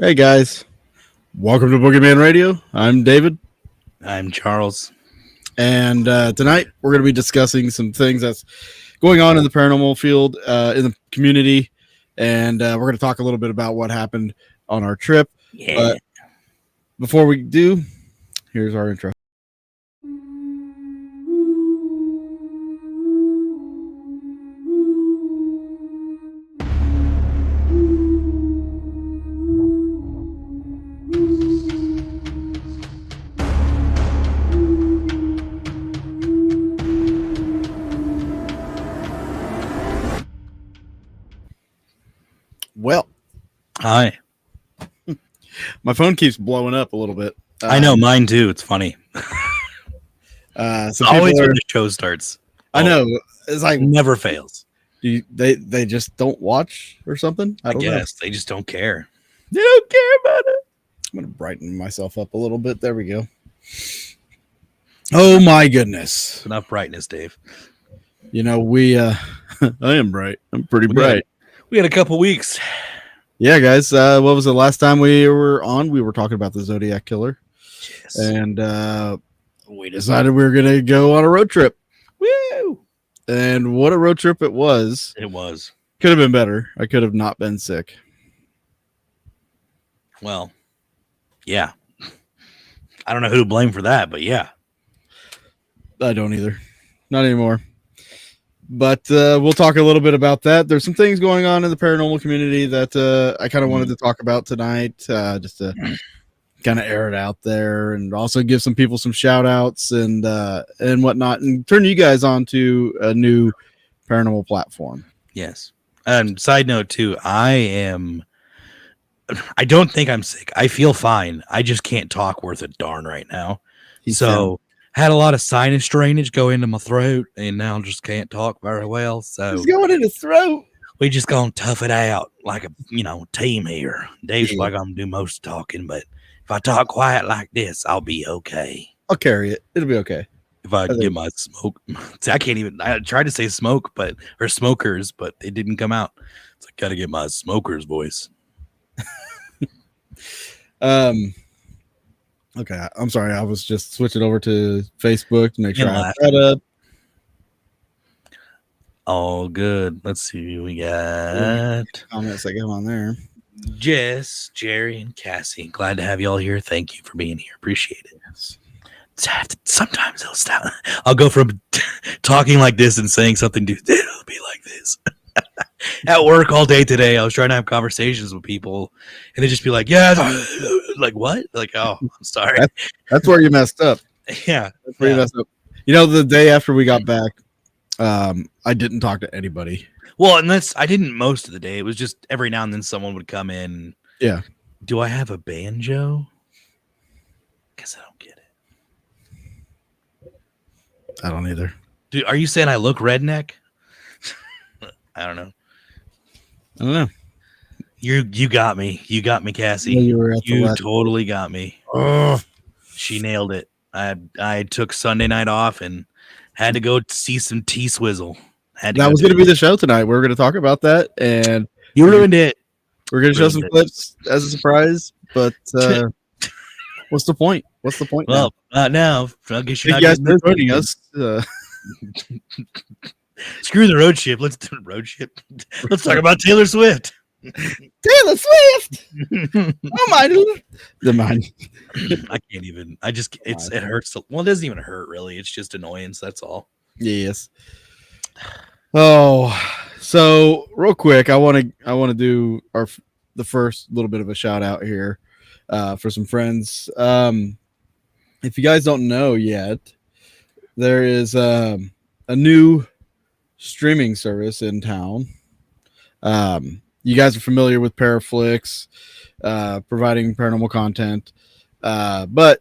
Hey guys, welcome to Boogeyman Radio. I'm David, I'm Charles. and tonight we're going to be discussing some things that's going on in the paranormal field, in the community, and we're going to talk a little bit about what happened on our trip. Yeah. But before we do, here's our intro. Well, Hi. my phone keeps blowing up a little bit. I know mine too. It's funny. So Always people when are, the show starts. I know it's like Never fails. they just don't watch or something. I don't know. guess they just don't care. They don't care about it. I'm gonna brighten myself up a little bit. There we go. Oh my goodness! Enough brightness, Dave. You know I am bright. I'm pretty bright. We had a couple weeks. Yeah, guys. What was the last time we were on? We were talking about the Zodiac Killer, Yes. and we decided we were gonna go on a road trip. Woo! And what a road trip it was! It was. Could have been better. I could have not been sick. Well, yeah. I don't know who to blame for that, but yeah. I don't either. Not anymore. But we'll talk a little bit about that. There's some things going on in the paranormal community that I kind of wanted to talk about tonight, just to kind of air it out there, and also give some people some shout outs and whatnot, and turn you guys on to a new paranormal platform. Yes. And side note too, I don't think I'm sick. I feel fine. I just can't talk worth a darn right now. Had a lot of sinus drainage go into my throat, and now just can't talk very well. So it's going in his throat. We just gonna tough it out like a team here. Dave's like I'm gonna do most talking, but if I talk quiet like this, I'll be okay. I'll carry it. It'll be okay. If I get my smoke, see, I can't even. I tried to say smoke, or smokers, but it didn't come out. It's like gotta get my smoker's voice. Okay, I'm sorry. I was just switching over to Facebook to make sure I laugh. had up. All good. Let's see who we got. Comments that go on there. Jess, Jerry, and Cassie. Glad to have you all here. Thank you for being here. Appreciate it. Sometimes it'll stop. I'll go from talking like this and saying something to it'll be like this. At work all day today, I was trying to have conversations with people, and they just be like, "Yeah, like what?" Like, "Oh, I'm sorry." That's where you messed up. Yeah, that's where you messed up. The day after we got back, I didn't talk to anybody. Well, and I didn't most of the day. It was just every now and then someone would come in. Yeah. Do I have a banjo? Because I don't get it. I don't either. Dude, are you saying I look redneck? I don't know. You got me. You got me, Cassie. You totally got me. Oh. She nailed it. I took Sunday night off and had to go see some T-Swizzle. That was going to be the show tonight. We were going to talk about that, and you ruined it. We're going to show some clips as a surprise, but what's the point? What's the point? Well, not now. I guess you're not guys are joining us. Screw the road ship. Let's do the road ship. Let's talk about Taylor Swift. Taylor Swift. Oh my! I can't even. It hurts. Well, it doesn't even hurt really. It's just annoyance. That's all. Yes. Oh, so real quick, I want to do the first little bit of a shout out here for some friends. If you guys don't know yet, there is a new streaming service in town. You guys are familiar with Paraflix, providing paranormal content, but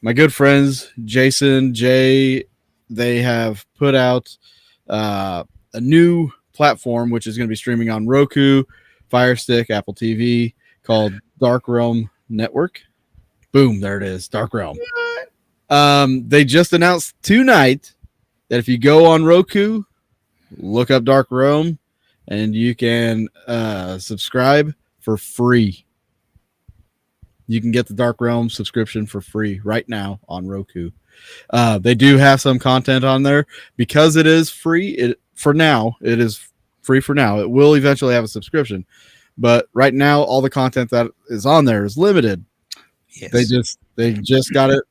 my good friends Jason, Jay, they have put out a new platform which is going to be streaming on Roku, Fire Stick, Apple TV, called Dark Realm Network. Boom, there it is, Dark Realm. They just announced tonight that if you go on Roku, look up Dark Realm, and you can subscribe for free. you can get the Dark Realm subscription for free right now on Roku. They do have some content on there because it is free. It is free for now. It will eventually have a subscription, but right now all the content that is on there is limited. Yes. They just got it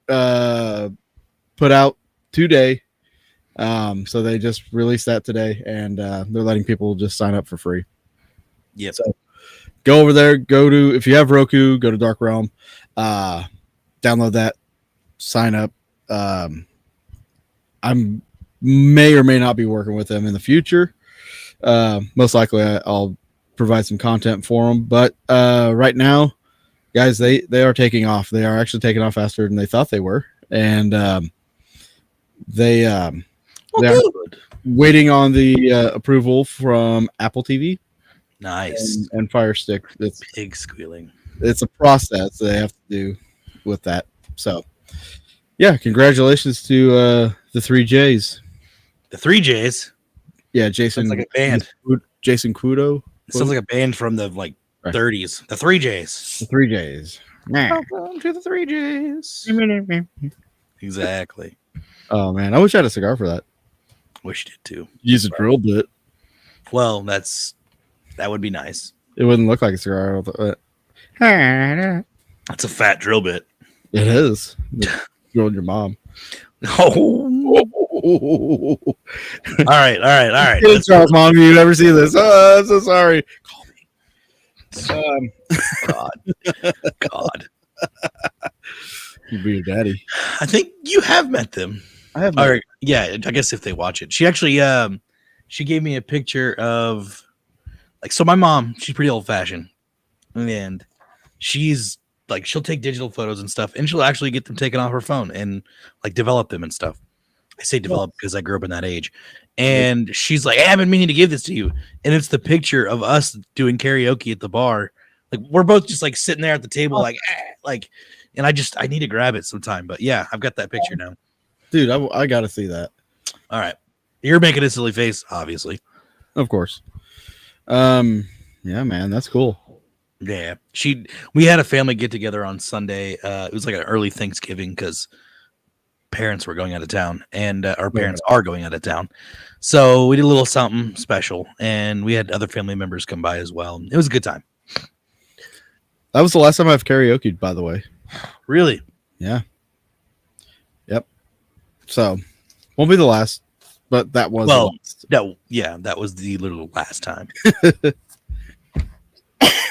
put out today. So they just released that today, and they're letting people just sign up for free. Yep. So go over there. If you have Roku, go to Dark Realm, download that, sign up. I may or may not be working with them in the future. Most likely, I'll provide some content for them. But right now, guys, they are taking off. They are actually taking off faster than they thought they were, and they are waiting on the approval from Apple TV. Nice. And Fire Stick. It's pig squealing. It's a process they have to do with that. So, yeah, congratulations to the 3Js. The 3Js? Yeah, Jason. Sounds like a band. Jason Kudo. It sounds like a band from the 30s. The 3Js. The 3Js. Welcome to the 3Js. Exactly. Oh, man. I wish I had a cigar for that. Wish you did too. Use a drill bit. Well, that would be nice. It wouldn't look like a cigar. That's a fat drill bit. It is. Drilled your mom. Oh. All right. Charles, mom, you never see this. Oh, I'm so sorry. Call me. God. You'd be your daddy. I think you have met them. I have. Or, yeah, I guess if they watch it. She actually she gave me a picture of so my mom, she's pretty old fashioned, and she's she'll take digital photos and stuff, and she'll actually get them taken off her phone and develop them and stuff. I say develop because I grew up in that age. And she's like, hey, I've been meaning to give this to you. And it's the picture of us doing karaoke at the bar. We're both just sitting there at the table, and I need to grab it sometime. But yeah, I've got that picture now. Dude, I got to see that. All right. You're making a silly face, obviously. Of course. Yeah, man, that's cool. Yeah. We had a family get together on Sunday. It was an early Thanksgiving because parents were going out of town, and our parents are going out of town. So we did a little something special, and we had other family members come by as well. It was a good time. That was the last time I've karaoke'd, by the way. Really? Yeah. Yep. So won't be the last, but that was the last. That was the little last time.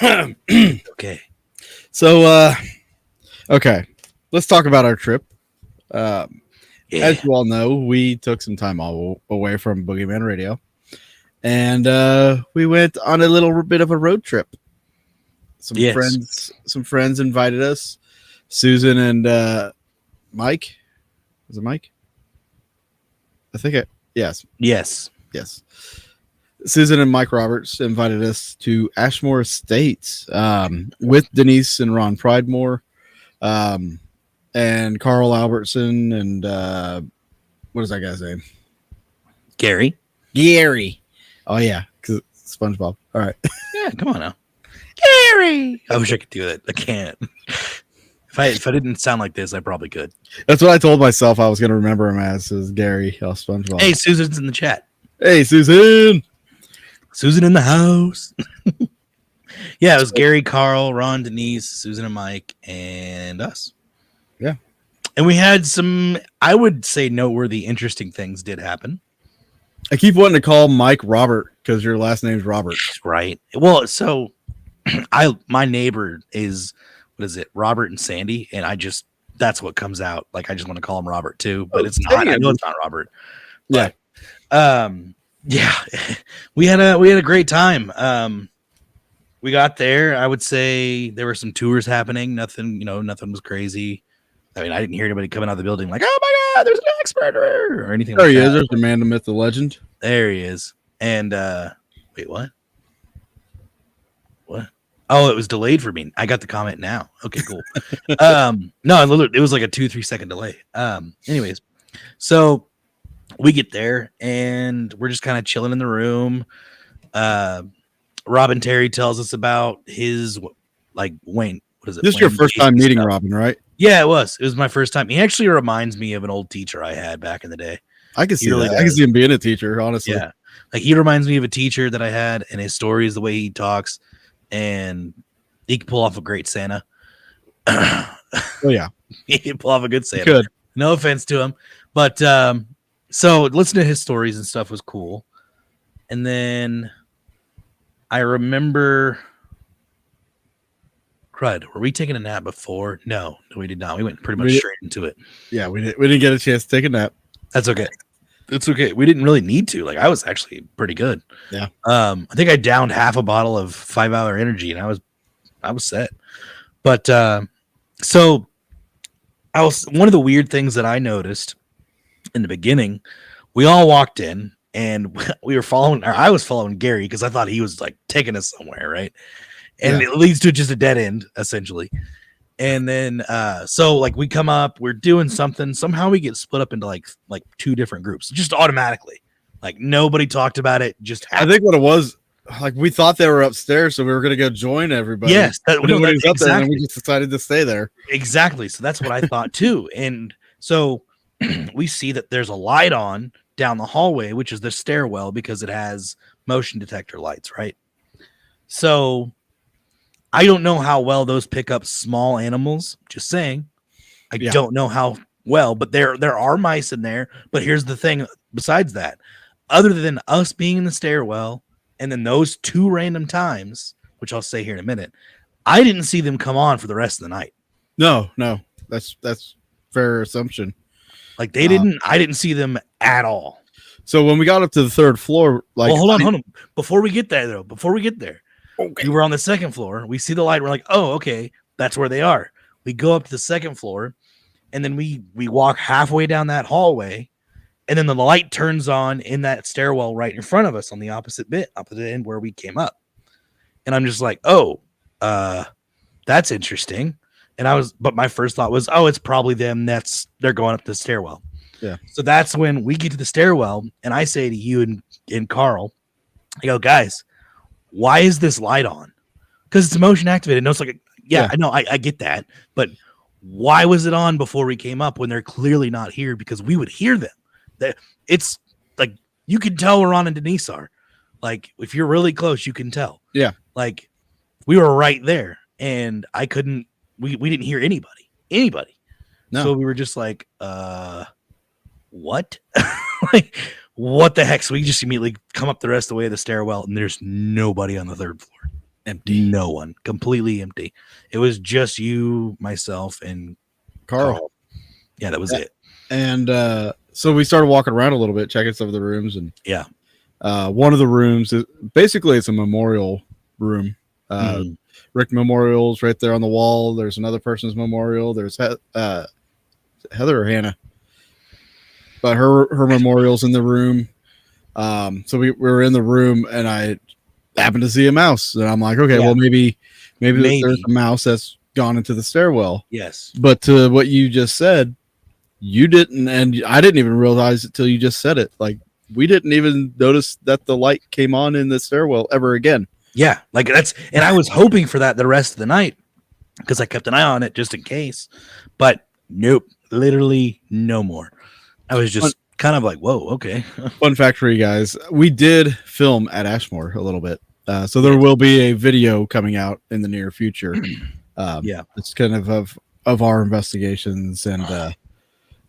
Okay. So okay. Let's talk about our trip. As you all know, we took some time away from Boogeyman Radio, and we went on a little bit of a road trip. Some friends invited us. Susan and Mike. Was it Mike? I think yes. Susan and Mike Roberts invited us to Ashmore Estates with Denise and Ron Pridemore. And Carl Albertson and what is that guy's name? Gary. Oh yeah, because SpongeBob. All right. Yeah, come on now. Gary. I wish I could do that. I can't. If I didn't sound like this, I probably could. That's what I told myself I was going to remember him as Gary. SpongeBob. Hey, Susan's in the chat. Hey, Susan. Susan in the house. Yeah, it was Gary, Carl, Ron, Denise, Susan, and Mike, and us. Yeah. And we had some, I would say, noteworthy, interesting things did happen. I keep wanting to call Mike Robert because your last name's Robert. Right. Well, so my neighbor is, Robert and Sandy, and that's what comes out. I just want to call him Robert too, but it's not. I know it's not Robert. But, yeah. we had a great time. We got there. I would say there were some tours happening. Nothing was crazy. I mean, I didn't hear anybody coming out of the building like, "Oh my God, there's an axe murderer" or anything. There he is. There's the man, the myth, the legend. There he is. And wait, what? What? Oh, it was delayed for me. I got the comment now. Okay, cool. No, it was like a 2-3 second delay. Anyways, so we get there and we're just kind of chilling in the room. Robin Terry tells us about his Wayne. what is it? This is your first time Plantation meeting stuff. Robin, right? Yeah, it was. It was my first time. He actually reminds me of an old teacher I had back in the day. I can see really that. I can does. see him being a teacher, honestly. Yeah, like he reminds me of a teacher that I had, and his stories, the way he talks, and he can pull off a great Santa. Oh yeah, He can pull off a good Santa. good. No offense to him, but so listening to his stories and stuff was cool. And then I remember, crud, were we taking a nap before? No, we did not. We went pretty much straight into it. Yeah, we didn't get a chance to take a nap. That's okay. It's okay. We didn't really need to. Like I was actually pretty good. Yeah. I think I downed half a bottle of 5 Hour Energy, and I was set. But so one of the weird things that I noticed in the beginning, we all walked in and we were following, or I was following Gary because I thought he was like taking us somewhere, right? And it leads to just a dead end essentially. And then so like we come up, we're doing something, somehow we get split up into like 2 different groups just automatically. Like nobody talked about it, just happened. I think what it was, like we thought they were upstairs, so we were gonna go join everybody. Yes, nobody was up there, and we just decided to stay there. Exactly. So that's what I thought too. And so we see that there's a light on down the hallway, which is the stairwell because it has motion detector lights, right? So I don't know how well those pick up small animals. Just saying. I don't know how well, but there are mice in there. But here's the thing: besides that, other than us being in the stairwell and then those 2 random times, which I'll say here in a minute, I didn't see them come on for the rest of the night. No, that's fair assumption. Like they didn't. I didn't see them at all. So when we got up to the 3rd floor, like, well, hold on. Before we get there, okay. We were on the 2nd floor. We see the light. We're like, oh, okay, that's where they are. We go up to the 2nd floor, and then we walk halfway down that hallway, and then the light turns on in that stairwell right in front of us on the opposite end where we came up. And I'm just like, oh, that's interesting. But my first thought was, oh, it's probably them. They're going up the stairwell. Yeah. So that's when we get to the stairwell, and I say to you and Carl, I go, guys, why is this light on? Because it's motion activated. No, it's like, I know, I get that, but why was it on before we came up when they're clearly not here? Because we would hear them. It's like you can tell where Ron and Denise are. Like if you're really close, you can tell. Yeah. Like we were right there, and I couldn't. We didn't hear anybody. No. So we were just like, what? Like what the heck? So we just immediately come up the rest of the way of the stairwell, and there's nobody on the 3rd floor. Empty. No one. Completely empty. It was just you, myself, and Carl. Yeah, that was it. And so we started walking around a little bit, checking some of the rooms, and one of the rooms is basically it's a memorial room. Rick Memorial's right there on the wall. There's another person's memorial. There's Heather or Hannah, but her memorial's in the room. So we were in the room, and I happened to see a mouse, and I'm like, okay, well maybe there's a mouse that's gone into the stairwell. Yes, but to what you just said, you didn't, and I didn't even realize it till you just said it. Like we didn't even notice that the light came on in the stairwell ever again. Yeah, like that's, and I was hoping for that the rest of the night because I kept an eye on it just in case. But nope, literally no more. I was just kind of like, whoa, okay. Fun fact for you guys: we did film at Ashmore a little bit, so there will be a video coming out in the near future. It's kind of our investigations and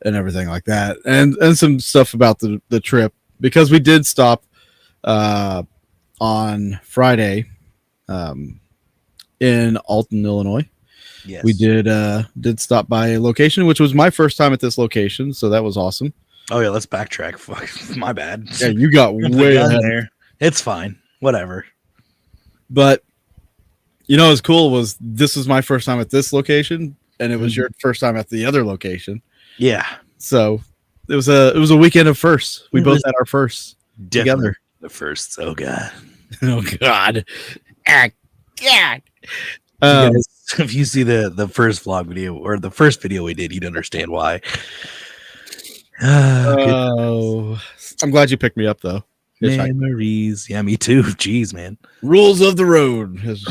everything like that, and some stuff about the trip because we did stop on Friday in Alton, Illinois. Yes. We did stop by a location, which was my first time at this location, so that was awesome. Oh yeah, let's backtrack. Fuck, my bad. Yeah, you got way ahead there. It's fine. Whatever. But you know what's cool was this was my first time at this location, and it was your first time at the other location. Yeah. So it was a weekend of firsts. We both had our firsts together. The firsts. Oh god. Oh god. Ah, god. If you see the first vlog video or the first video we did, you'd understand why. Oh, I'm glad you picked me up though. Memories. Yeah, me too. Jeez, man. Rules of the road, as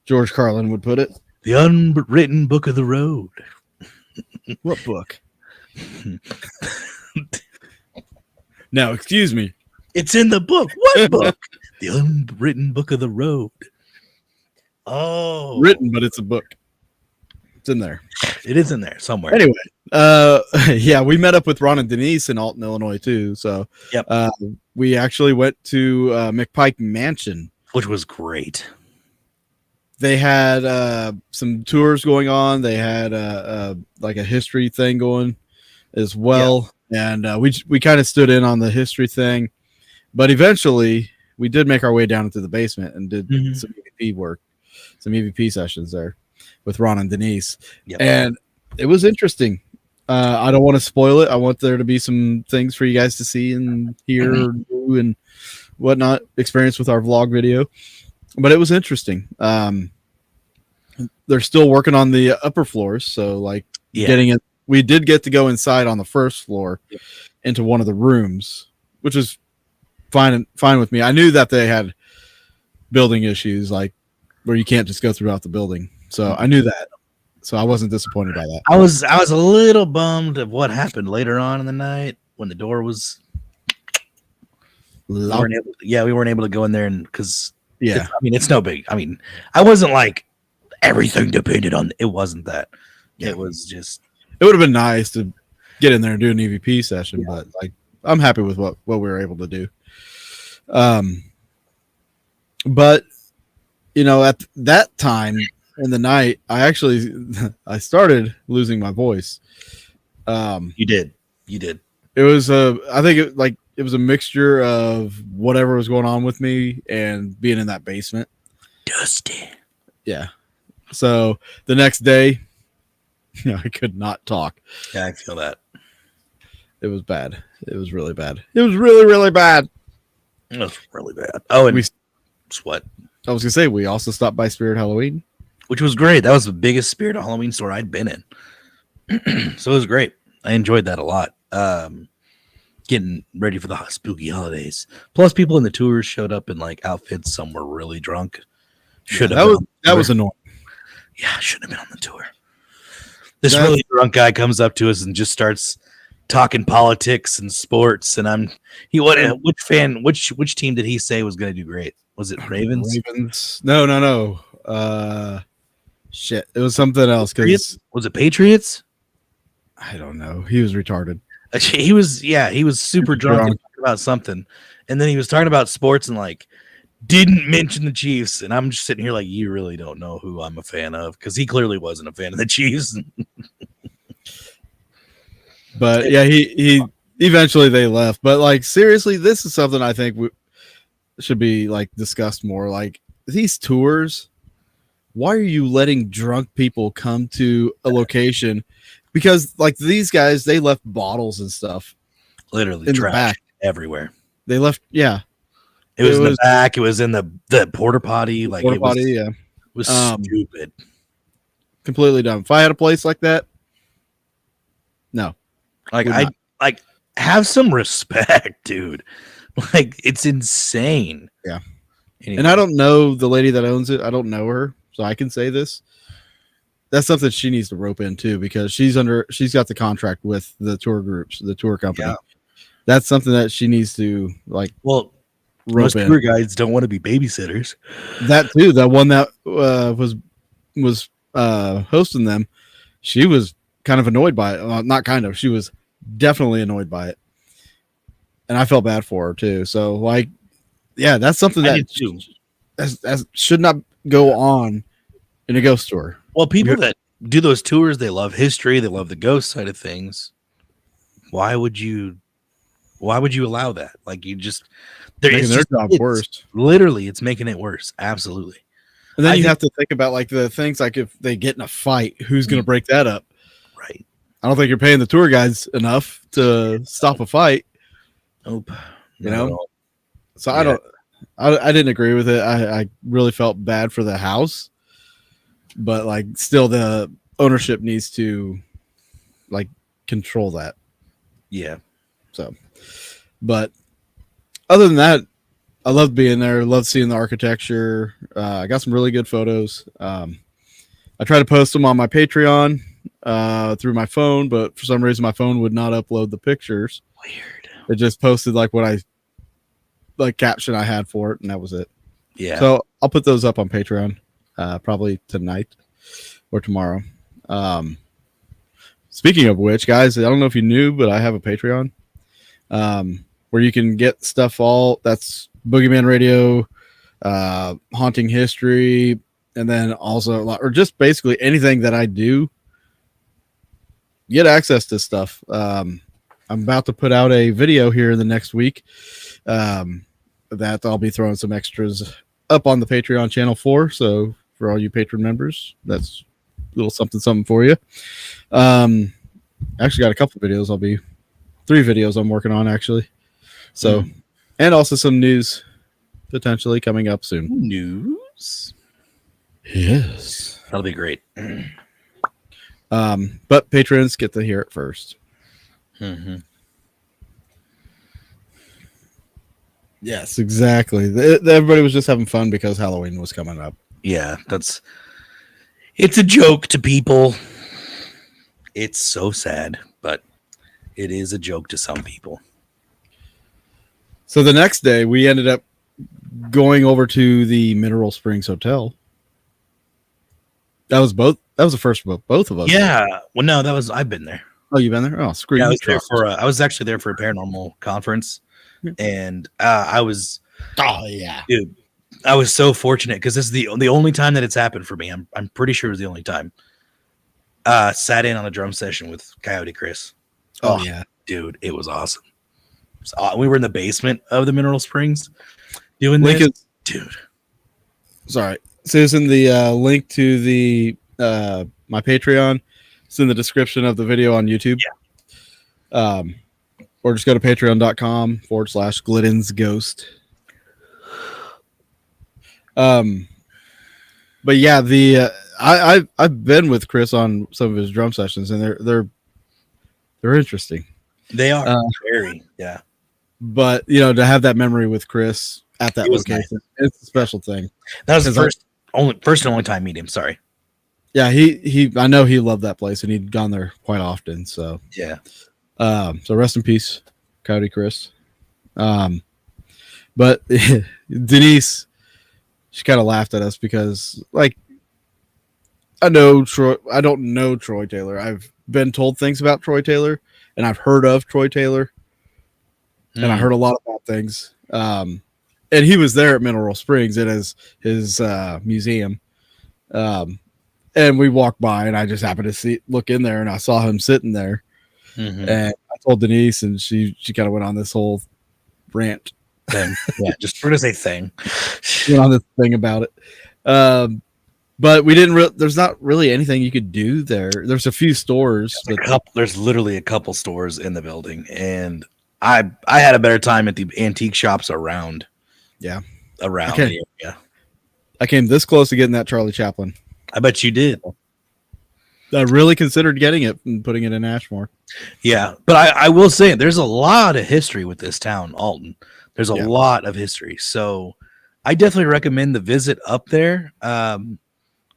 George Carlin would put it. The unwritten book of the road. What book? Now, excuse me. It's in the book. What book? The unwritten book of the road. Oh, Written, but it's a book. It's in there. it is in there somewhere. Anyway, yeah, we met up with Ron and Denise in Alton, Illinois, too. So, Yep. We actually went to McPike Mansion, which was great. They had some tours going on. They had like a history thing going as well, and we kind of stood in on the history thing. But eventually, we did make our way down into the basement and did some EVP work, some EVP sessions there with Ron and Denise, and it was interesting. I don't want to spoil it. I want there to be some things for you guys to see and hear and whatnot, experience with our vlog video. But it was interesting. They're still working on the upper floors, so like getting it. We did get to go inside on the first floor into one of the rooms, which is fine with me. I knew that they had building issues, like where you can't just go throughout the building. So I knew that. So I wasn't disappointed by that. I was a little bummed of what happened later on in the night when the door was. We weren't able to go in there, and because it's no big. I mean, I wasn't like everything depended on. It wasn't that. It was just. It would have been nice to get in there and do an EVP session, but like I'm happy with what we were able to do. But you know, at that time in the night, I started losing my voice. You did. It was I think it was a mixture of whatever was going on with me and being in that basement. Dusty. Yeah. So the next day, I could not talk. Yeah, I feel that. It was bad. It was really bad. It was really, really bad. It was really bad. Oh, and what? I was gonna say we also stopped by Spirit Halloween, which was great. That was the biggest Spirit Halloween store I'd been in. So it was great. I enjoyed that a lot. Getting ready for the spooky holidays. Plus, people in the tours showed up in like outfits. Some were really drunk. That was annoying. Yeah, I shouldn't have been on the tour. This really drunk guy comes up to us and just starts talking politics and sports. And which team did he say was going to do great? Was it Ravens? Ravens? No. Shit, it was something else. Was it Patriots? I don't know. He was retarded. He was super drunk and talking about something, and then he was talking about sports and like didn't mention the Chiefs. And I'm just sitting here like, you really don't know who I'm a fan of, because he clearly wasn't a fan of the Chiefs. But yeah, he eventually they left. But like seriously, this is something I think should be like discussed more. Like these tours, why are you letting drunk people come to a location? Because like these guys, they left bottles and stuff, literally in trash the back everywhere. They left, yeah. It was in the back. It was in the porta potty. Like it was stupid, completely dumb. If I had a place like that, no, I have some respect, dude. Like it's insane. Yeah. Anyway. And I don't know the lady that owns it. I don't know her, so I can say this. That's something she needs to rope in too, because she's got the contract with the tour groups, the tour company. Yeah. That's something that she needs to like. Well, most tour guides don't want to be babysitters. That too. That one that was hosting them, she was kind of annoyed by it. Well, not kind of. She was definitely annoyed by it, and I felt bad for her too. So like, yeah, that's something that should not go on in a ghost tour. Well, people that do those tours, they love history, they love the ghost side of things. Why would you allow that? Like you just making their job worse. Literally, it's making it worse. Absolutely. And then you have to think about like the things like if they get in a fight, who's going to break that up? Right. I don't think you're paying the tour guides enough to stop a fight. Nope. You know. So I didn't agree with it. I really felt bad for the house. But like still the ownership needs to like control that. Yeah. So, but other than that, I loved being there. Loved seeing the architecture. I got some really good photos. I tried to post them on my Patreon through my phone, but for some reason my phone would not upload the pictures. Weird. It just posted like what I like caption I had for it, and that was it. Yeah. So I'll put those up on Patreon probably tonight or tomorrow. Speaking of which, guys, I don't know if you knew, but I have a Patreon where you can get stuff all that's Boogeyman Radio, haunting history, and then also a lot, or just basically anything that I do. Get access to stuff. I'm about to put out a video here in the next week that I'll be throwing some extras up on the Patreon channel for. So for all you patron members, that's a little something for you. I actually got a couple videos. 3 videos I'm working on actually. So, and also some news potentially coming up soon. News? Yes. That'll be great. But patrons get to hear it first. Mm-hmm. Yes, exactly. Everybody was just having fun because Halloween was coming up. Yeah, it's a joke to people. It's so sad, but it is a joke to some people. So the next day, we ended up going over to the Mineral Springs Hotel. That was the first of both of us. Yeah. Well, no, I've been there. Oh, you've been there? Oh, screw you. I was actually there for a paranormal conference, and I was. Oh yeah, dude. I was so fortunate because this is the only time that it's happened for me. I'm pretty sure it was the only time. Sat in on a drum session with Coyote Chris. Oh yeah, dude, it was awesome. We were in the basement of the Mineral Springs doing this. Dude. Sorry, Susan. The link to the my Patreon is in the description of the video on YouTube. Yeah. Or just go to patreon.com/Glidden's Ghost. But yeah, I've been with Chris on some of his drum sessions, and they're interesting. They are very, yeah. But to have that memory with Chris at that location, nice. It's a special thing. That was the first and only time meeting him. Sorry. Yeah, I know he loved that place, and he'd gone there quite often. So yeah. So rest in peace, Coyote Chris. But Denise, she kind of laughed at us because, like, I don't know Troy Taylor. I've been told things about Troy Taylor, and I've heard of Troy Taylor, and I heard a lot about things. And he was there at Mineral Springs at his museum. And we walked by, and I just happened to look in there, and I saw him sitting there. Mm-hmm. And I told Denise, and she kind of went on this whole rant. Thing. Yeah, just we're gonna say thing. Went on this thing about it. But we didn't. There's not really anything you could do there. There's a few stores. There's literally a couple stores in the building, and I had a better time at the antique shops around. Yeah, around the area. I came this close to getting that Charlie Chaplin. I bet you did. I really considered getting it and putting it in Ashmore. Yeah, but I will say there's a lot of history with this town, Alton. There's a lot of history, so I definitely recommend the visit up there.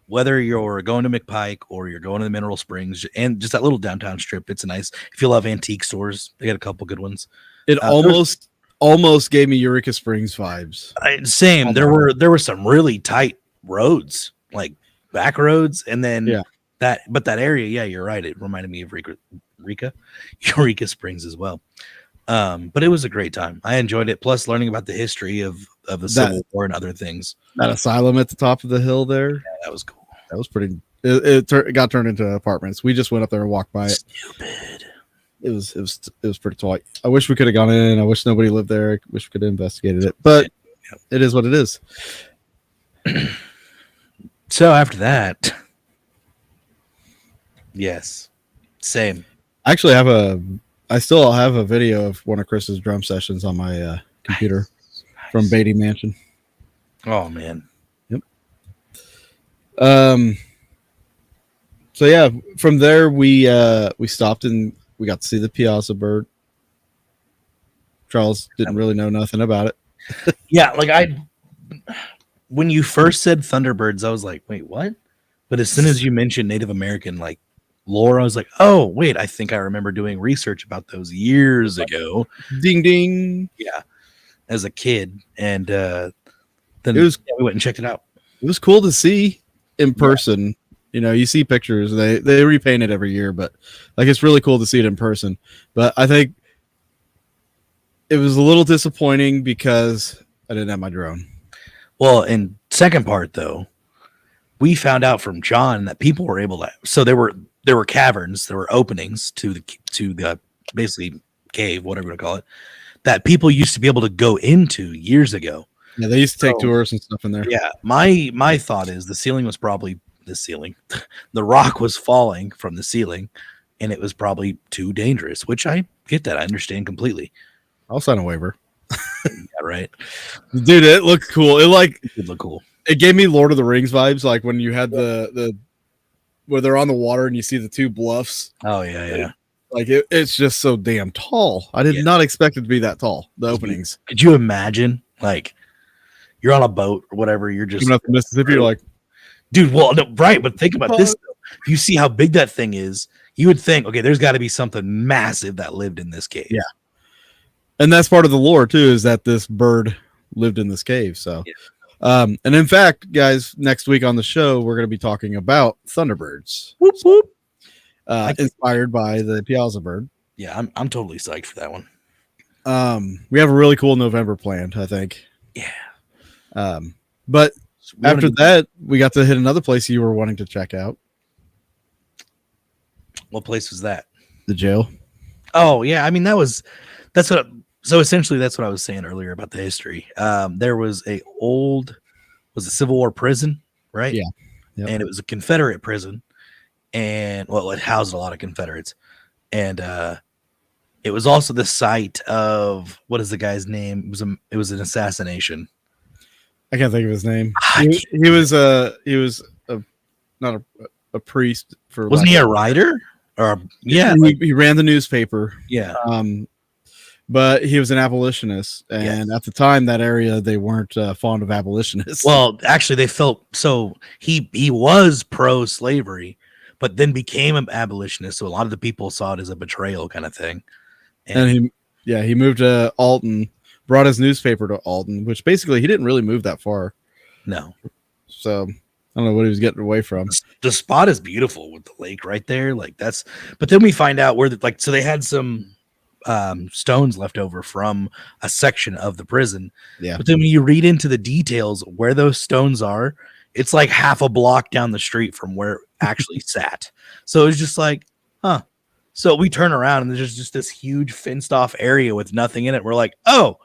Whether you're going to McPike or you're going to the Mineral Springs and just that little downtown strip, it's nice. If you love antique stores, they got a couple good ones. It almost gave me Eureka Springs vibes. Same. There were some really tight roads, like back roads, and then that area. Yeah, you're right. It reminded me of Eureka Springs as well. But it was a great time. I enjoyed it. Plus, learning about the history of the Civil War and other things. That asylum at the top of the hill there. Yeah, that was cool. That was pretty. It got turned into apartments. We just went up there and walked by it. Stupid. It was pretty tight. I wish we could have gone in. I wish nobody lived there. I wish we could have investigated it. But it is what it is. So after that, yes, same. I still have a video of one of Chris's drum sessions on my computer from Beatty Mansion. Oh man. Yep. So yeah, from there we stopped and we got to see the Piazza bird. Charles didn't really know nothing about it. Yeah, like when you first said Thunderbirds, I was like, wait, what? But as soon as you mentioned Native American like lore, I was like, oh wait, I think I remember doing research about those years ago. Ding ding. Yeah, as a kid, and then we went and checked it out. It was cool to see in person. You know, you see pictures, they repaint it every year, but like it's really cool to see it in person. But I think it was a little disappointing because I didn't have my drone. Well, in second part though, we found out from John that people were able to. So there were caverns, there were openings to the basically cave, whatever you want to call it, that people used to be able to go into years ago. Yeah, they used to take tours and stuff in there. Yeah, my thought is the ceiling was probably the ceiling. The rock was falling from the ceiling, and it was probably too dangerous. Which I get that, I understand completely. I'll sign a waiver. Yeah, right, dude. It looked cool. It did look cool. It gave me Lord of the Rings vibes, like when you had the where they're on the water and you see the two bluffs. Oh yeah. Like it's just so damn tall. I did not expect it to be that tall. The openings. Could you imagine, like, you're on a boat or whatever, you're just up in Mississippi, you're like, dude, well, no, right, but think about this. If you see how big that thing is, you would think, okay, there's got to be something massive that lived in this cave. Yeah. And that's part of the lore, too, is that this bird lived in this cave. So, and in fact, guys, next week on the show, we're going to be talking about thunderbirds. Whoop, whoop. Inspired by the Piazza bird. Yeah, I'm totally psyched for that one. We have a really cool November planned, I think. Yeah. But after that, we got to hit another place you were wanting to check out. What place was that? The jail. Oh, yeah. I mean, so essentially that's what I was saying earlier about the history. There was a Civil War prison, right? Yeah. Yep. And it was a Confederate prison. And it housed a lot of Confederates. And it was also the site of, what is the guy's name? It was an assassination. I can't think of his name. He was not a priest for. Wasn't he a writer? Or he ran the newspaper. Yeah. But he was an abolitionist, and at the time, that area they weren't fond of abolitionists. Well, actually, they felt so. He was pro-slavery, but then became an abolitionist. So a lot of the people saw it as a betrayal kind of thing. And he moved to Alton, brought his newspaper to Alton, which basically he didn't really move that far. No. So I don't know what he was getting away from. The spot is beautiful with the lake right there. Like but then we find out where so they had some stones left over from a section of the prison. Yeah. But then when you read into the details where those stones are, it's like half a block down the street from where it actually sat. So it's just like, huh. So we turn around and there's just this huge fenced off area with nothing in it. We're like, oh,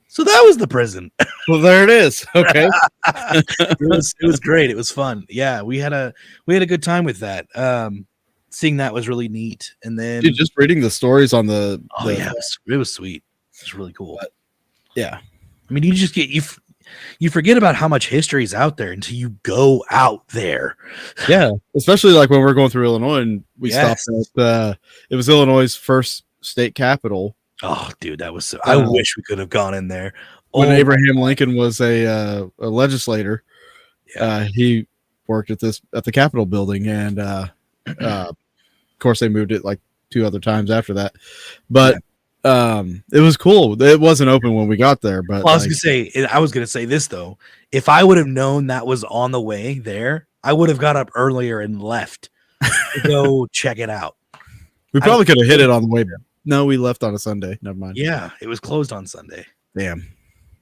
so that was the prison. Well, there it is. Okay. it was great. It was fun. Yeah, we had a good time with that. Seeing that was really neat. And then just reading the stories on it was sweet. It's really cool. But, yeah. I mean, you just you forget about how much history is out there until you go out there. Yeah, especially like when we're going through Illinois and we stopped at it was Illinois' first state capital. Oh, dude, that was so. I wish we could have gone in there when Abraham Lincoln was a legislator. Yeah. He worked at the Capitol building, and of course they moved it like 2 other times after that. But it was cool. It wasn't open when we got there, but I was gonna say this though. If I would have known that was on the way there, I would have got up earlier and left to go check it out. We probably could have hit it on the way there. No, we left on a Sunday. Never mind. Yeah, it was closed on Sunday. Damn.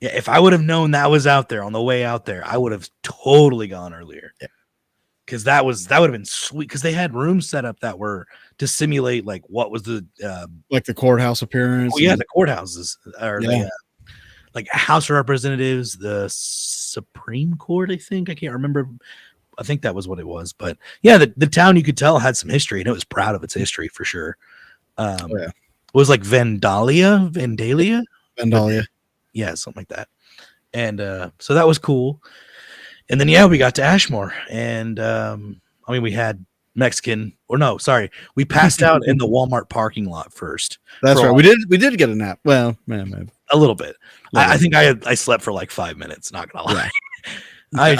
Yeah, if I would have known that was out there on the way out there, I would have totally gone earlier. Yeah. Because that would have been sweet. Because they had rooms set up that were to simulate like what was the like the courthouse appearance. Oh yeah, the courthouses or like House of Representatives, the Supreme Court. I can't remember. I think that was what it was. But yeah, the town you could tell had some history, and it was proud of its history for sure. It was like Vandalia. Yeah, something like that. And so that was cool. And then we got to Ashmore, and we had Mexican, we passed out in the Walmart parking lot first. That's right. We did get a nap. Well, man, a little bit. I think I slept for like 5 minutes. Not gonna lie. I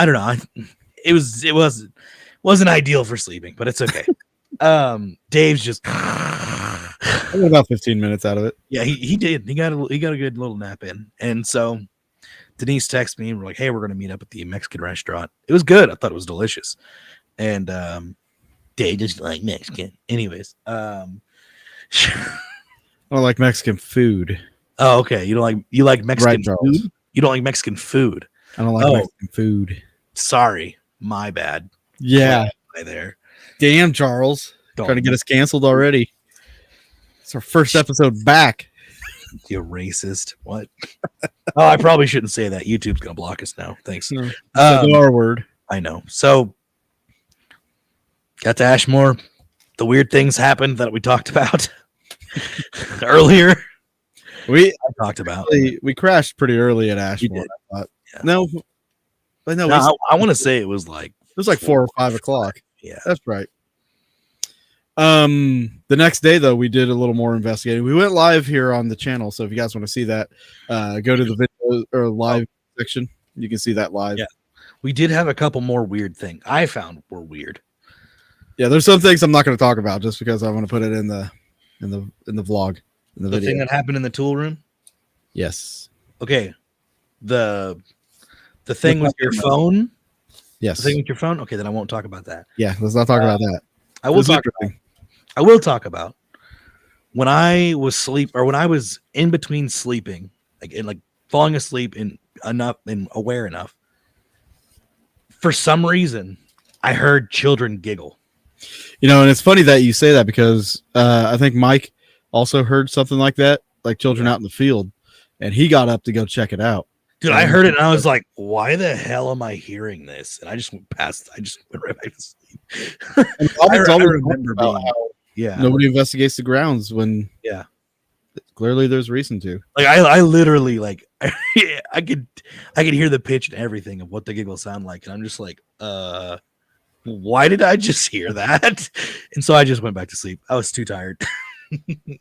don't know. it wasn't ideal for sleeping, but it's okay. Dave's just I got about 15 minutes out of it. yeah, he did. He got a good little nap in. And so Denise texted me and we're like, hey, we're gonna meet up at the Mexican restaurant. It was good. I thought it was delicious. And Dave just like Mexican. Anyways, I don't like Mexican food. oh, okay. You like Mexican Right, food? You don't like Mexican food. I don't like Mexican food. Sorry, my bad. Yeah. Right there. Damn, Charles. Don't Trying to get us canceled already. It's our first episode back. You racist. What? Oh, I probably shouldn't say that. YouTube's gonna block us now. Thanks. No, the R word. I know. So got to Ashmore. The weird things happened that we talked about earlier. I talked about. We crashed pretty early at Ashmore. I thought. Yeah. No, but no, I want to say it was like 4 or 5 o'clock. Yeah, that's right. The next day though, we did a little more investigating. We went live here on the channel, so if you guys want to see that, go to the video or live section. You can see that live. Yeah, we did have a couple more weird things I found were weird. Yeah, there's some things I'm not going to talk about just because I want to put it in the vlog. The video. Thing that happened in the tool room. Yes. Okay. The thing with your phone. Yes. The thing with your phone. Okay, then I won't talk about that. Yeah, let's not talk about that. I will talk about when I was in between sleeping, like falling asleep and aware enough. For some reason, I heard children giggle. And it's funny that you say that because I think Mike also heard something like that, like children out in the field, and he got up to go check it out. Dude, I heard it and I was like, why the hell am I hearing this? And I just went right back to sleep. I remember about how nobody investigates the grounds when clearly there's reason to. Like I literally like I could hear the pitch and everything of what the giggles sound like, and I'm just like, why did I just hear that? And so I just went back to sleep. I was too tired.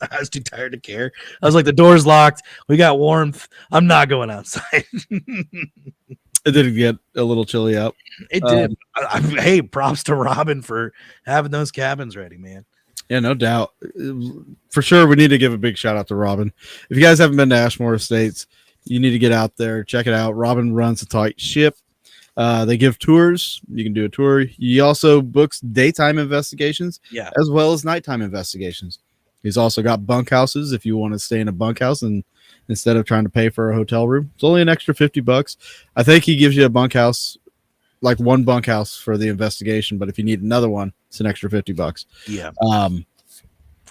I was too tired to care. I was like, the door's locked. We got warmth. I'm not going outside. It did get a little chilly out. It did. Hey, props to Robin for having those cabins ready, man. Yeah, no doubt. For sure, we need to give a big shout out to Robin. If you guys haven't been to Ashmore Estates, you need to get out there. Check it out. Robin runs a tight ship. They give tours. You can do a tour. He also books daytime investigations as well as nighttime investigations. He's also got bunkhouses if you want to stay in a bunkhouse and instead of trying to pay for a hotel room. It's only an extra $50. I think he gives you a bunkhouse, like one bunkhouse for the investigation, but if you need another one, it's an extra $50. Yeah.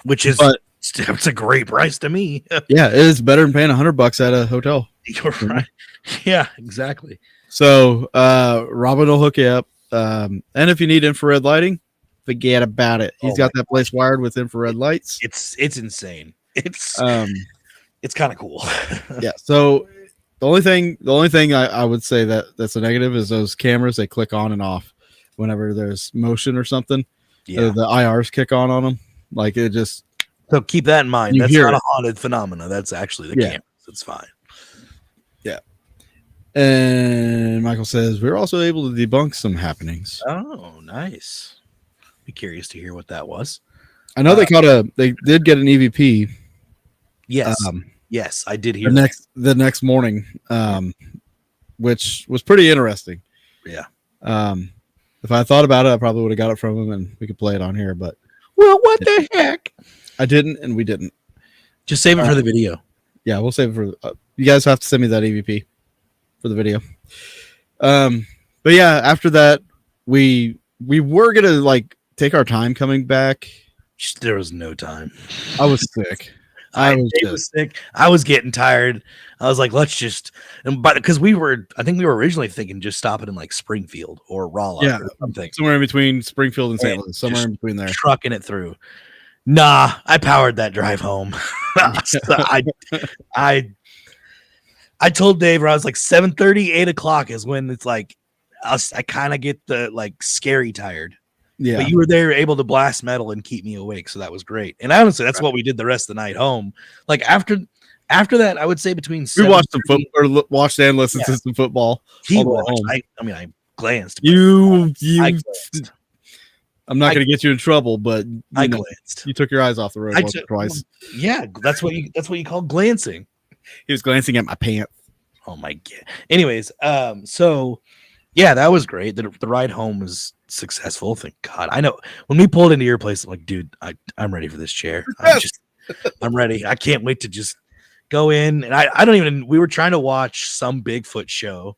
Which is it's a great price to me. Yeah, it is better than paying $100 at a hotel. You're right. Yeah, exactly. So Robin will hook you up. And if you need infrared lighting, forget about it. He's got that place wired with infrared lights. It's insane. It's kind of cool. Yeah. So the only thing I would say that's a negative is those cameras. They click on and off whenever there's motion or something. Yeah. The IRs kick on them. Like it just. So keep that in mind. That's not a haunted phenomena. That's actually the cameras. It's fine. Yeah. And Michael says we're also able to debunk some happenings. Oh, nice. Be curious to hear what that was. I know they did get an EVP. Yes. Yes, I did hear the next morning, which was pretty interesting. Yeah. If I thought about it, I probably would have got it from him and we could play it on here, but well, what the heck? I didn't, and we didn't. Just save it for the video. Yeah, we'll save it for you guys have to send me that EVP for the video. But yeah, after that, we were gonna like take our time coming back. There was no time. I was sick. I was sick. I was getting tired. I was like, let's just, but because I think we were originally thinking just stopping in like Springfield or Rolla or something. Somewhere in between Springfield and St. Louis, somewhere in between there. Trucking it through. Nah, I powered that drive home. I told Dave I was like 7:30, 8 o'clock is when it's like, I kind of get the like scary tired. Yeah. But you were there able to blast metal and keep me awake. So that was great. And honestly, that's what we did the rest of the night home. Like after that, I would say between we watched some football or watched and listened to some football. He watched. I mean, glanced. You. I glanced. I'm not going to get you in trouble, but I glanced. You took your eyes off the road once or twice. Yeah, that's what you call glancing. He was glancing at my pants. Oh my god. Anyways, so yeah, that was great. The ride home was successful. Thank God. I know when we pulled into your place, I'm like, dude, I'm ready for this chair. I'm ready. I can't wait to just go in. And I don't even. We were trying to watch some Bigfoot show,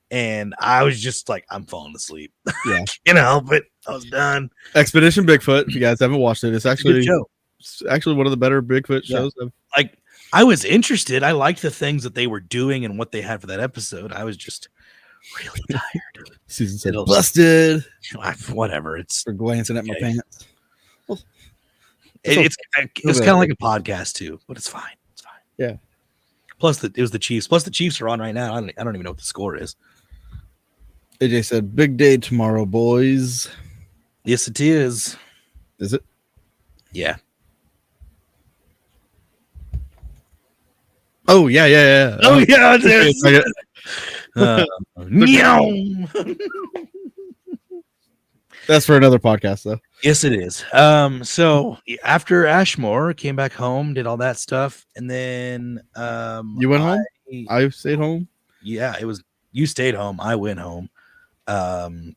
and I was just like, I'm falling asleep. Yeah, but I was done. Expedition Bigfoot. If you guys haven't watched it, it's actually a good show. It's actually one of the better Bigfoot shows. Like, I was interested. I liked the things that they were doing and what they had for that episode. I was just really tired. Susan said, busted. Whatever. It's for glancing at my pants. Well, it's kind of like a podcast too, but it's fine. It's fine. Yeah. Plus, it was the Chiefs. Plus, the Chiefs are on right now. I don't even know what the score is. AJ said, big day tomorrow, boys. Yes, it is. Is it? Yeah. Oh, yeah. Oh, yeah, it is. That's for another podcast, though. Yes, it is. So after Ashmore, came back home, did all that stuff, and then you went home? I stayed home. Yeah, it was you stayed home. I went home.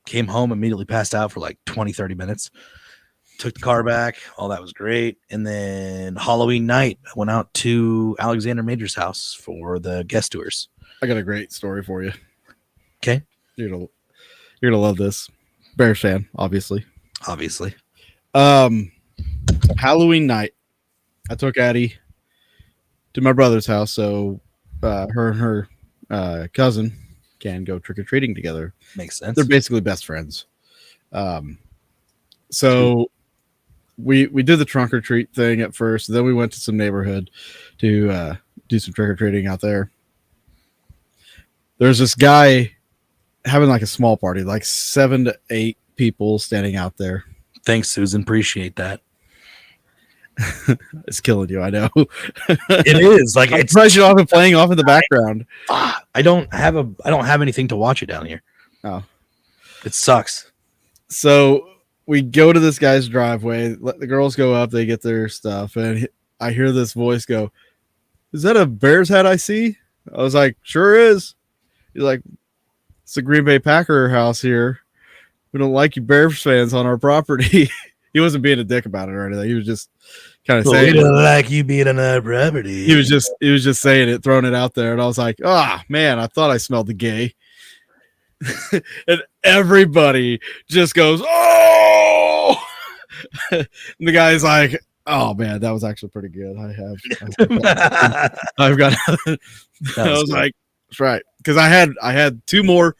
Came home, immediately passed out for like 20-30 minutes. Took the car back. All that was great. And then Halloween night, I went out to Alexander Major's house for the guest tours. I got a great story for you. Okay. You're gonna love this. Bears fan, obviously. Halloween night, I took Addie to my brother's house, so her and her cousin can go trick-or-treating together. Makes sense. They're basically best friends. So we did the trunk or treat thing at first, then we went to some neighborhood to do some trick-or-treating out there. There's this guy having like a small party, like 7 to 8 people standing out there. Thanks, Susan. Appreciate that. It's killing you, I know. It is. Like, I'm surprised you don't have it playing off in the background. I don't have anything to watch it down here. Oh, it sucks. So we go to this guy's driveway. Let the girls go up. They get their stuff, and I hear this voice go, "Is that a Bears hat I see?" I was like, "Sure is." He's like, "It's the Green Bay Packer house here. We don't like you Bears fans on our property." He wasn't being a dick about it or anything. He was just kind of saying, "We don't like you being on our property." He was just saying it, throwing it out there, and I was like, man, I thought I smelled the gay." And everybody just goes, "Oh!" And the guy's like, "Oh man, that was actually pretty good. I've got." I was like, "That's right," because I had 2 more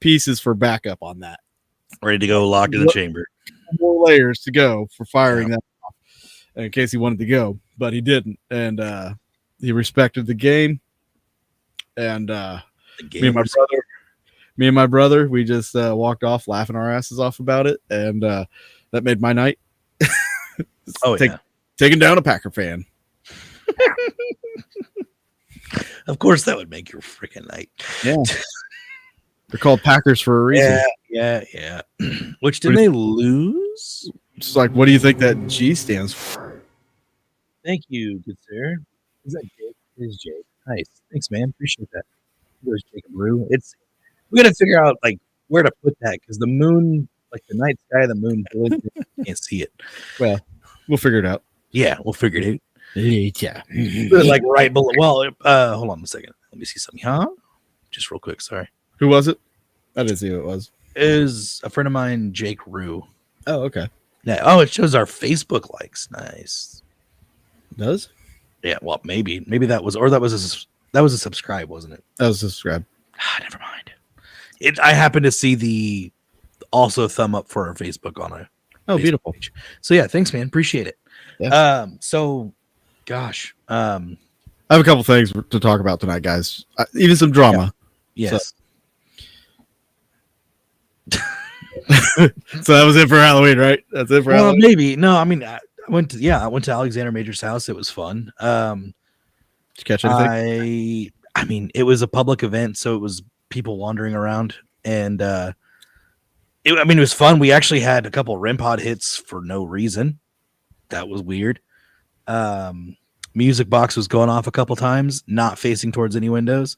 pieces for backup on that, ready to go, locked in the chamber. More layers to go for firing that off in case he wanted to go, but he didn't, and he respected the game. And me and my brother, we just walked off laughing our asses off about it, and that made my night. Taking down a Packer fan. Of course, that would make your freaking night. Yeah. They're called Packers for a reason. Yeah. Which did they lose? It's like, what do you think that G stands for? Thank you, good sir. Is that Jake? It is Jake. Nice. Thanks, man. Appreciate that. There's Jacob Rue. We got to figure out like where to put that because the moon, like the night sky, the moon, you can't see it. Well, we'll figure it out. Yeah, we'll figure it out. Yeah. Like right below. Well, hold on a second. Let me see something. Huh? Just real quick. Sorry. Who was it? I didn't see who it was. It is a friend of mine, Jake Rue. Oh, okay. Yeah. Oh, it shows our Facebook likes. Nice. It does? Yeah. Well, maybe that was a subscribe, wasn't it? That was a subscribe. Never mind. I happened to see the also thumb up for our Facebook on a Facebook beautiful page. So yeah, thanks, man. Appreciate it. Yeah. So, gosh, I have a couple things to talk about tonight, guys. Even some drama. Yeah. Yes. So that was it for Halloween, right? That's it for Halloween. Maybe. No, I mean, I went to Alexander Major's house. It was fun. Did you catch anything? I mean, it was a public event, so it was people wandering around, and It was fun. We actually had a couple REM pod hits for no reason. That was weird. Music box was going off a couple times, not facing towards any windows.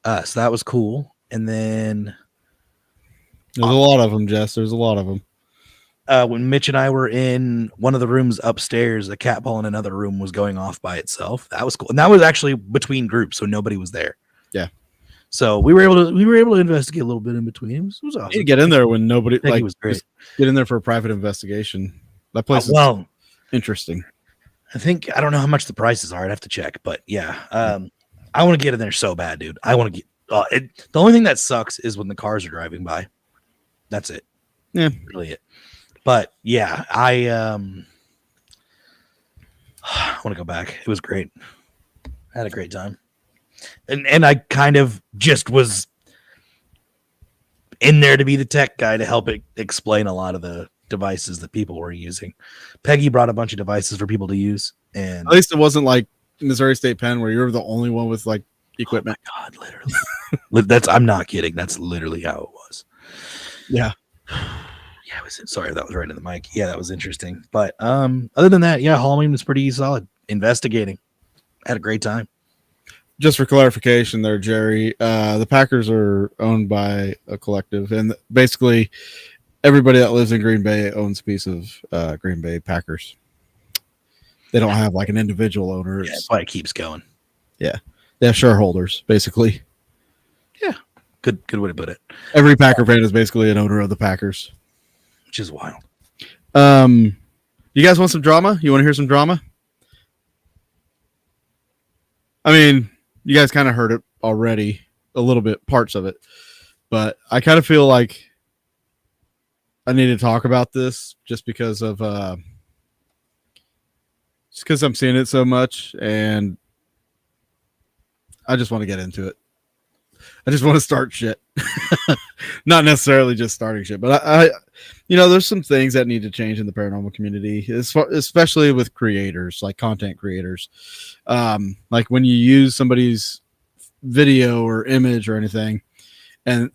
So that was cool. And then There's a lot of them, Jess. There's a lot of them. when Mitch and I were in one of the rooms upstairs, a cat ball in another room was going off by itself. That was cool. And that was actually between groups, so nobody was there. Yeah. So we were able to investigate a little bit in between. It was awesome. You need to get in there when nobody Peggy was great. Get in there for a private investigation. That place is interesting. I don't know how much the prices are. I'd have to check, but yeah, I want to get in there so bad, dude. I want to get. The only thing that sucks is when the cars are driving by. That's it. Yeah, really it. But yeah, I want to go back. It was great. I had a great time, and I kind of just was in there to be the tech guy to help explain a lot of the devices that people were using. Peggy brought a bunch of devices for people to use, and at least it wasn't like Missouri State Penn where you're the only one with like equipment. Oh my God, literally. I'm not kidding. That's literally how it was. Yeah. Yeah, sorry, that was right in the mic. Yeah, that was interesting. But other than that, yeah, Halloween was pretty solid. Investigating. Had a great time. Just for clarification there, Jerry, the Packers are owned by a collective, and basically everybody that lives in Green Bay owns a piece of Green Bay Packers. They don't have like an individual owner. Yeah, that's why it keeps going. Yeah. They have shareholders, basically. Yeah. Good way to put it. Every Packer fan is basically an owner of the Packers. Which is wild. You guys want some drama? You want to hear some drama? I mean, you guys kind of heard it already, a little bit, parts of it. But I kind of feel like I need to talk about this just because of just because I'm seeing it so much, and I just want to get into it. I just want to start shit. Not necessarily just starting shit, but I there's some things that need to change in the paranormal community, especially with creators, like content creators. Like when you use somebody's video or image or anything, and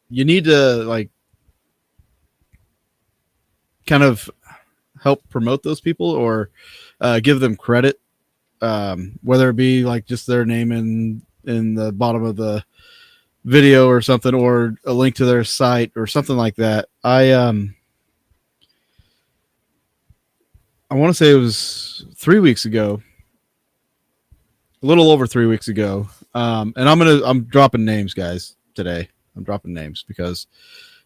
you need to like kind of help promote those people or give them credit, whether it be like just their name in the bottom of the video or something, or a link to their site or something like that. I want to say it was 3 weeks ago, a little over 3 weeks ago. And I'm dropping names, guys, today. I'm dropping names because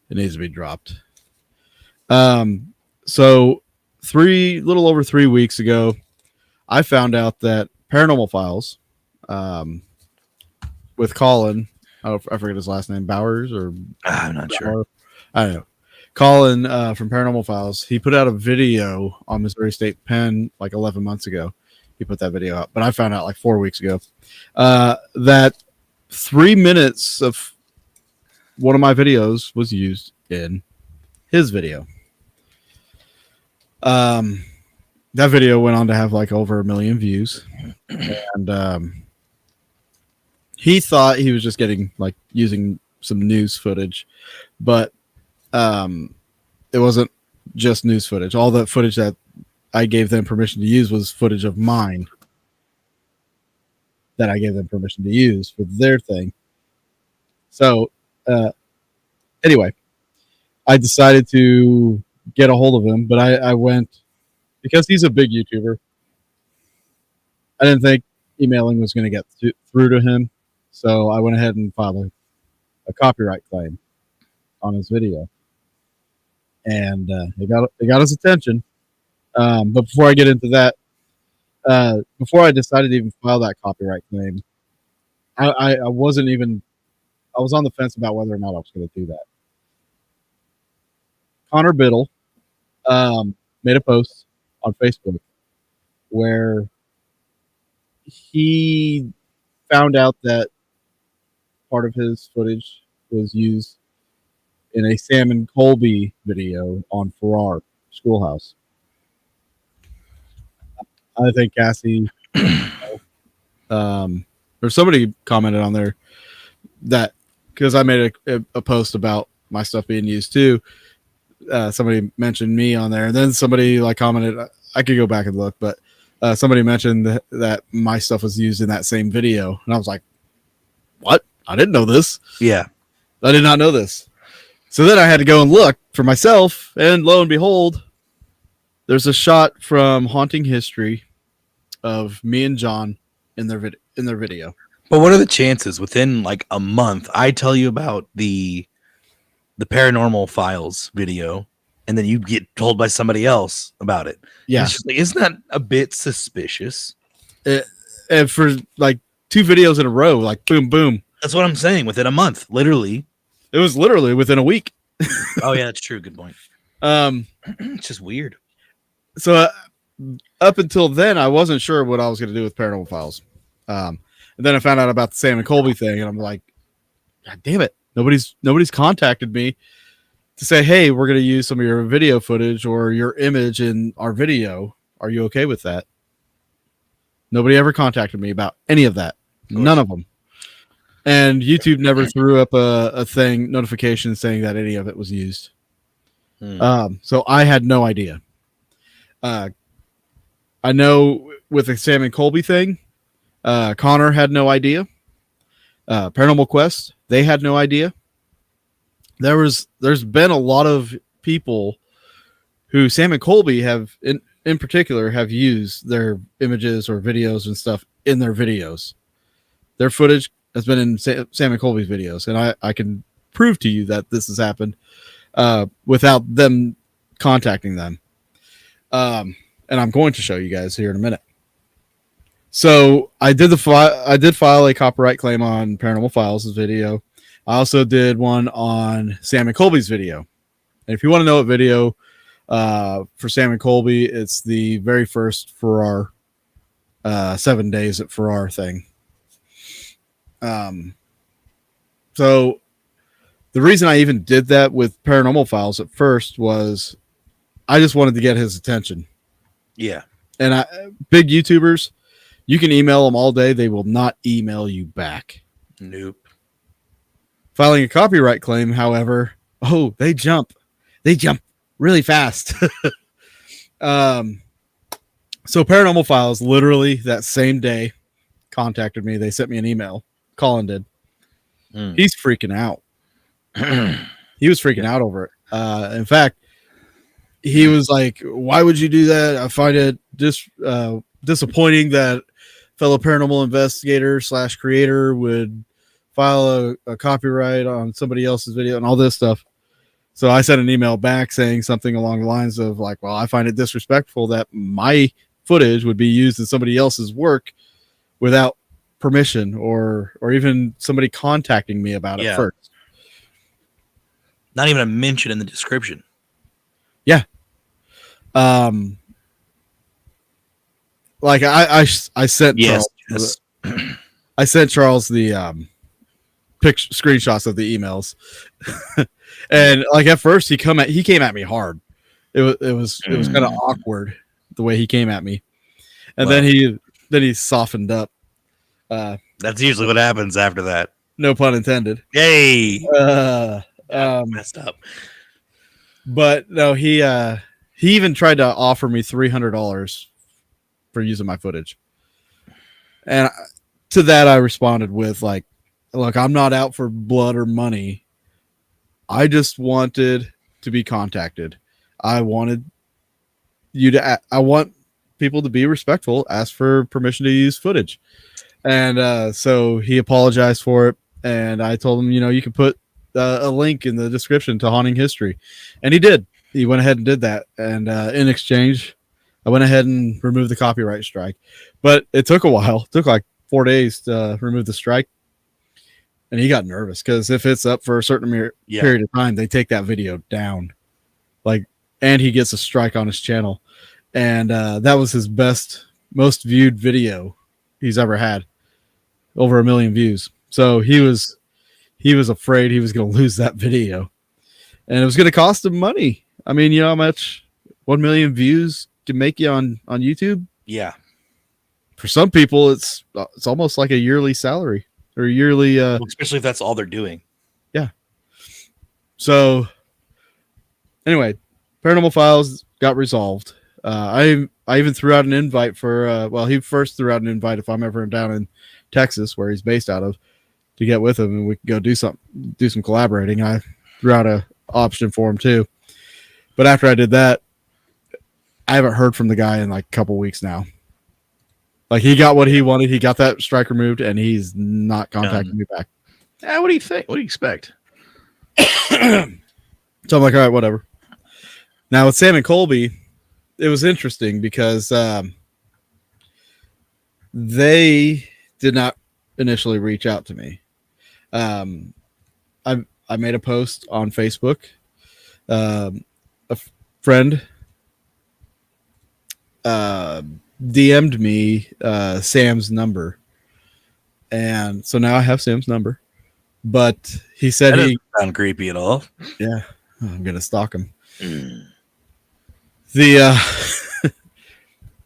it needs to be dropped. So little over 3 weeks ago, I found out that Paranormal Files, with Colin, I forget his last name, Bowers or I'm not sure. I don't know. Colin from Paranormal Files, he put out a video on Missouri State Penn like 11 months ago. He put that video out, but I found out like 4 weeks ago that 3 minutes of one of my videos was used in his video. That video went on to have like over 1 million views, and he thought he was just getting like using some news footage, but it wasn't just news footage. All the footage that I gave them permission to use was footage of mine that I gave them permission to use for their thing. So anyway, I decided to get a hold of him, but I went, because he's a big YouTuber, I didn't think emailing was going to get through to him. So I went ahead and filed a copyright claim on his video, and it got his attention. But before I get into that, before I decided to even file that copyright claim, I was on the fence about whether or not I was going to do that. Connor Biddle made a post on Facebook where he found out that part of his footage was used in a Sam and Colby video on Farrar Schoolhouse. I think Cassie or somebody commented on there that, because I made a post about my stuff being used too. Somebody mentioned me on there, and then somebody like commented. I could go back and look, but somebody mentioned that my stuff was used in that same video, and I was like, "What? I didn't know this. Yeah. I did not know this." So then I had to go and look for myself, and lo and behold, there's a shot from Haunting History of me and John in their video. But what are the chances within like a month I tell you about the paranormal files video and then you get told by somebody else about it? Yeah. It's just like, isn't that a bit suspicious? And for like 2 videos in a row, like boom, boom. That's what I'm saying. Within a month, literally. It was literally within a week. Oh yeah, that's true. Good point. It's just weird. So up until then, I wasn't sure what I was going to do with Paranormal Files. And then I found out about the Sam and Colby thing, and I'm like, God damn it. Nobody's contacted me to say, hey, we're going to use some of your video footage or your image in our video. Are you okay with that? Nobody ever contacted me about any of that. None of them. And YouTube never threw up a notification saying that any of it was used. So I had no idea. I know with the Sam and Colby thing, Connor had no idea. Paranormal Quest, they had no idea. There's been a lot of people who Sam and Colby have in particular have used their images or videos and stuff in their videos. Their footage has been in Sam and Colby's videos, and I can prove to you that this has happened without them contacting them. And I'm going to show you guys here in a minute. So I did file a copyright claim on Paranormal Files' video. I also did one on Sam and Colby's video. And if you want to know what video for Sam and Colby, it's the very first for our 7 days at Farrar thing. So the reason I even did that with Paranormal Files at first was I just wanted to get his attention. Yeah. And big YouTubers, you can email them all day. They will not email you back. Nope. Filing a copyright claim, however, they jump really fast. So Paranormal Files literally that same day contacted me. They sent me an email. Colin did. He's freaking out. He was freaking out over it. In fact, he was like, why would you do that? I find it disappointing that fellow paranormal investigator / creator would file a copyright on somebody else's video and all this stuff. So I sent an email back saying something along the lines of like, well, I find it disrespectful that my footage would be used in somebody else's work without permission or even somebody contacting me about it first. Not even a mention in the description. Yeah. Like I sent Charles, I sent Charles the screenshots of the emails. And like at first he came at me hard. It was kind of awkward the way he came at me. And then he softened up. That's usually what happens after that. No pun intended. Yay. Messed up. But no, he even tried to offer me $300 for using my footage. And to that I responded with like, look, I'm not out for blood or money. I just wanted to be contacted. I wanted I want people to be respectful, ask for permission to use footage. And so he apologized for it. And I told him, you can put a link in the description to Haunting History. And he did. He went ahead and did that. And in exchange, I went ahead and removed the copyright strike. But it took a while. It took like 4 days to remove the strike. And he got nervous because if it's up for a certain period of time, they take that video down. And he gets a strike on his channel. And that was his most viewed video he's ever had. Over 1 million views. So he was afraid he was going to lose that video. And it was going to cost him money. I mean, you know how much 1 million views can make you on YouTube? Yeah. For some people, it's almost like a yearly salary or a yearly. Especially if that's all they're doing. Yeah. So anyway, Paranormal Files got resolved. I even threw out an invite for well, he first threw out an invite if I'm ever down in Texas, where he's based out of, to get with him and we could go do some collaborating. I threw out a option for him too. But after I did that, I haven't heard from the guy in like a couple weeks now. Like he got what he wanted, he got that strike removed, and he's not contacting me back. What do you think? What do you expect? So I'm like, all right, whatever. Now with Sam and Colby, it was interesting because they did not initially reach out to me. I made a post on Facebook. A friend DM'd me Sam's number, and so now I have Sam's number. But he said that doesn't sound creepy at all. Yeah, I'm gonna stalk him. Mm.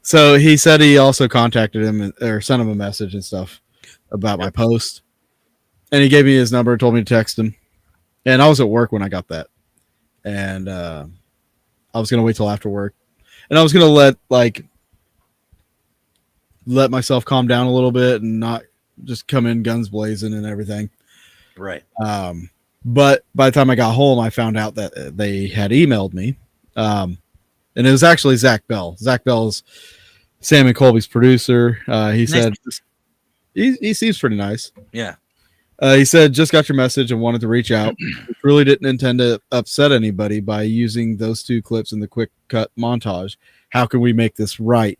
So he said he also contacted him or sent him a message and stuff about my post, and he gave me his number, told me to text him, and I was at work when I got that, and I was gonna wait till after work, and I was gonna let myself calm down a little bit and not just come in guns blazing and everything. Right. But by the time I got home, I found out that they had emailed me. And it was actually Zach Bell. Zach Bell's Sam and Colby's producer. He said he seems pretty nice. Yeah. He said, just got your message and wanted to reach out. Really didn't intend to upset anybody by using those two clips in the quick cut montage. How can we make this right?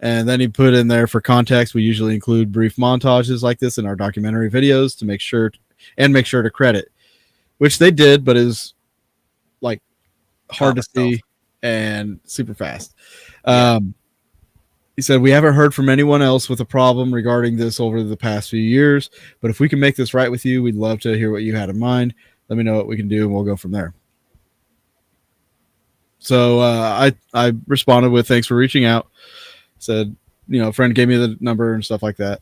And then he put in there, for context, we usually include brief montages like this in our documentary videos to make sure to credit, which they did, but is like hard to see and super fast. He said, we haven't heard from anyone else with a problem regarding this over the past few years, but if we can make this right with you, we'd love to hear what you had in mind. Let me know what we can do and we'll go from there. So I responded with, thanks for reaching out. Said, a friend gave me the number and stuff like that.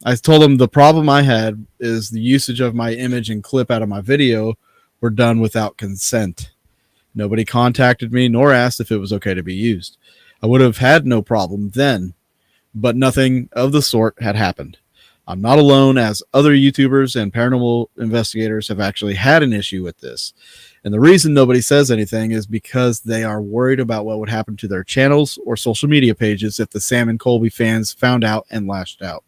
I told him the problem I had is the usage of my image and clip out of my video were done without consent. Nobody contacted me nor asked if it was okay to be used. I would have had no problem then, but nothing of the sort had happened. I'm not alone, as other YouTubers and paranormal investigators have actually had an issue with this. And the reason nobody says anything is because they are worried about what would happen to their channels or social media pages if the Sam and Colby fans found out and lashed out.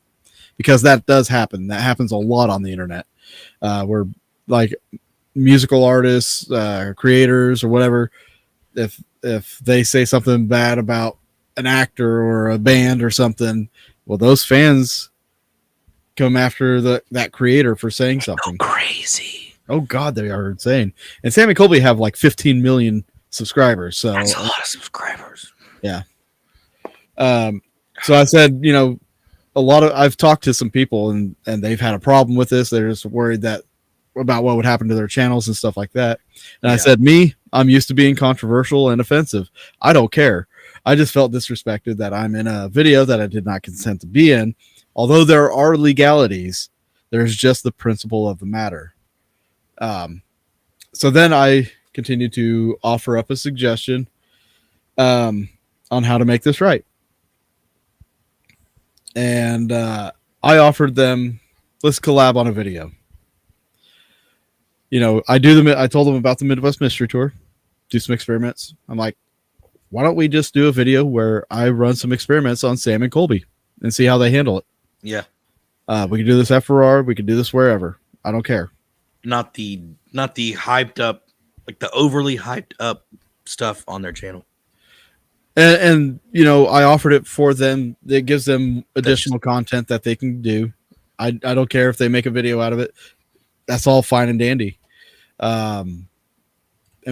Because that does happen. That happens a lot on the internet. Where like musical artists, creators or whatever, if they say something bad about an actor or a band or something, well, those fans come after that creator for saying something. Crazy. Oh God, they are insane. And Sam and Colby have like 15 million subscribers. So that's a lot of subscribers. Yeah. So I said, I've talked to some people and they've had a problem with this. They're just worried about what would happen to their channels and stuff like that. And I said, I'm used to being controversial and offensive. I don't care. I just felt disrespected that I'm in a video that I did not consent to be in. Although there are legalities, there's just the principle of the matter. So then I continued to offer up a suggestion on how to make this right. And I offered them, let's collab on a video. I told them about the Midwest Mystery Tour, do some experiments. I'm like, why don't we just do a video where I run some experiments on Sam and Colby and see how they handle it? Yeah. We can do this at Farrar. We can do this wherever. I don't care. Not the hyped up, like the overly hyped up stuff on their channel. And I offered it for them. It gives them additional content that they can do. I don't care if they make a video out of it. That's all fine and dandy. In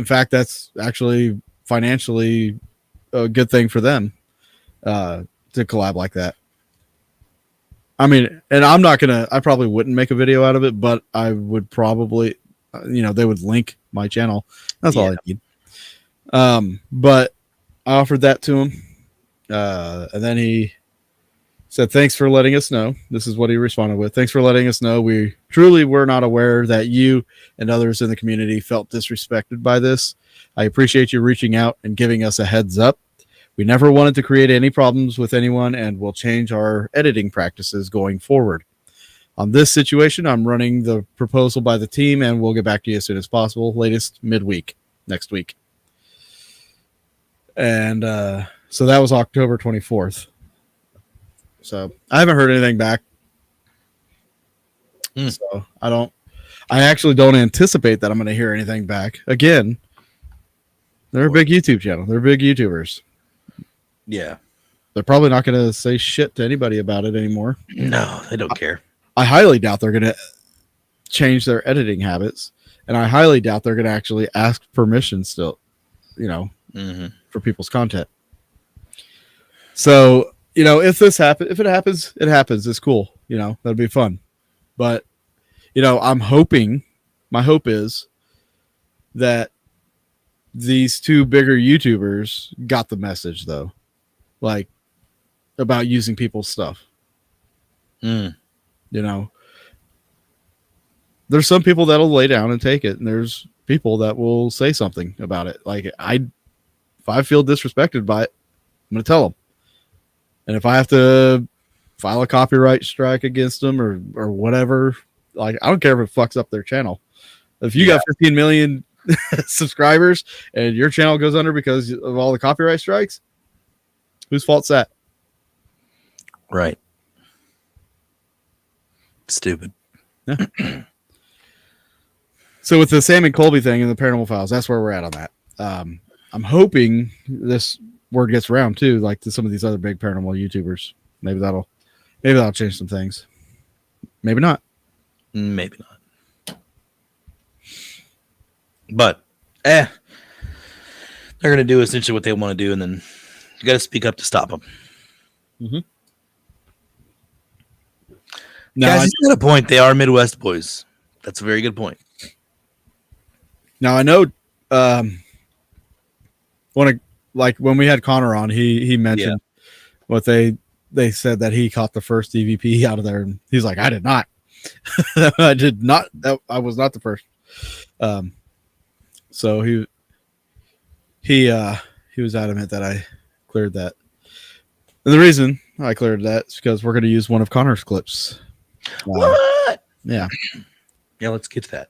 fact, that's actually financially a good thing for them to collab like that. I mean, and I probably wouldn't make a video out of it, but I would probably, they would link my channel. That's all I need. But I offered that to him. And then he Said, thanks for letting us know. This is what he responded with. Thanks for letting us know. We truly were not aware that you and others in the community felt disrespected by this. I appreciate you reaching out and giving us a heads up. We never wanted to create any problems with anyone and will change our editing practices going forward. On this situation, I'm running the proposal by the team and we'll get back to you as soon as possible, latest midweek, next week. And so that was October 24th. So I haven't heard anything back. So I actually don't anticipate that I'm going to hear anything back. Again, they're a big YouTube channel. They're big YouTubers. Yeah. They're probably not going to say shit to anybody about it anymore. No, they don't care. I highly doubt they're going to change their editing habits. And I highly doubt they're going to actually ask permission still, for people's content. So, if it happens, it happens. It's cool. That'll be fun. But, I'm hoping, my hope is that these two bigger YouTubers got the message though, like about using people's stuff. There's some people that'll lay down and take it. And there's people that will say something about it. Like if I feel disrespected by it, I'm going to tell them. And if I have to file a copyright strike against them or whatever, like, I don't care if it fucks up their channel. If you got 15 million subscribers and your channel goes under because of all the copyright strikes, whose fault's that? Right. Stupid. Yeah. So with the Sam and Colby thing and the Paranormal Files, that's where we're at on that. I'm hoping this word gets around too, like to some of these other big paranormal YouTubers. Maybe that'll change some things. Maybe not. Maybe not. But they're gonna do essentially what they want to do, and then you got to speak up to stop them. Mm-hmm. Guys, he's got a point. They are Midwest boys. That's a very good point. Now I know, when we had Connor on, he mentioned what they said that he caught the first EVP out of there, and he's like, I did not. I did not. I was not the first. So he was adamant that I cleared that, and the reason I cleared that is because we're going to use one of Connor's clips. What? Yeah. Yeah, let's get to that.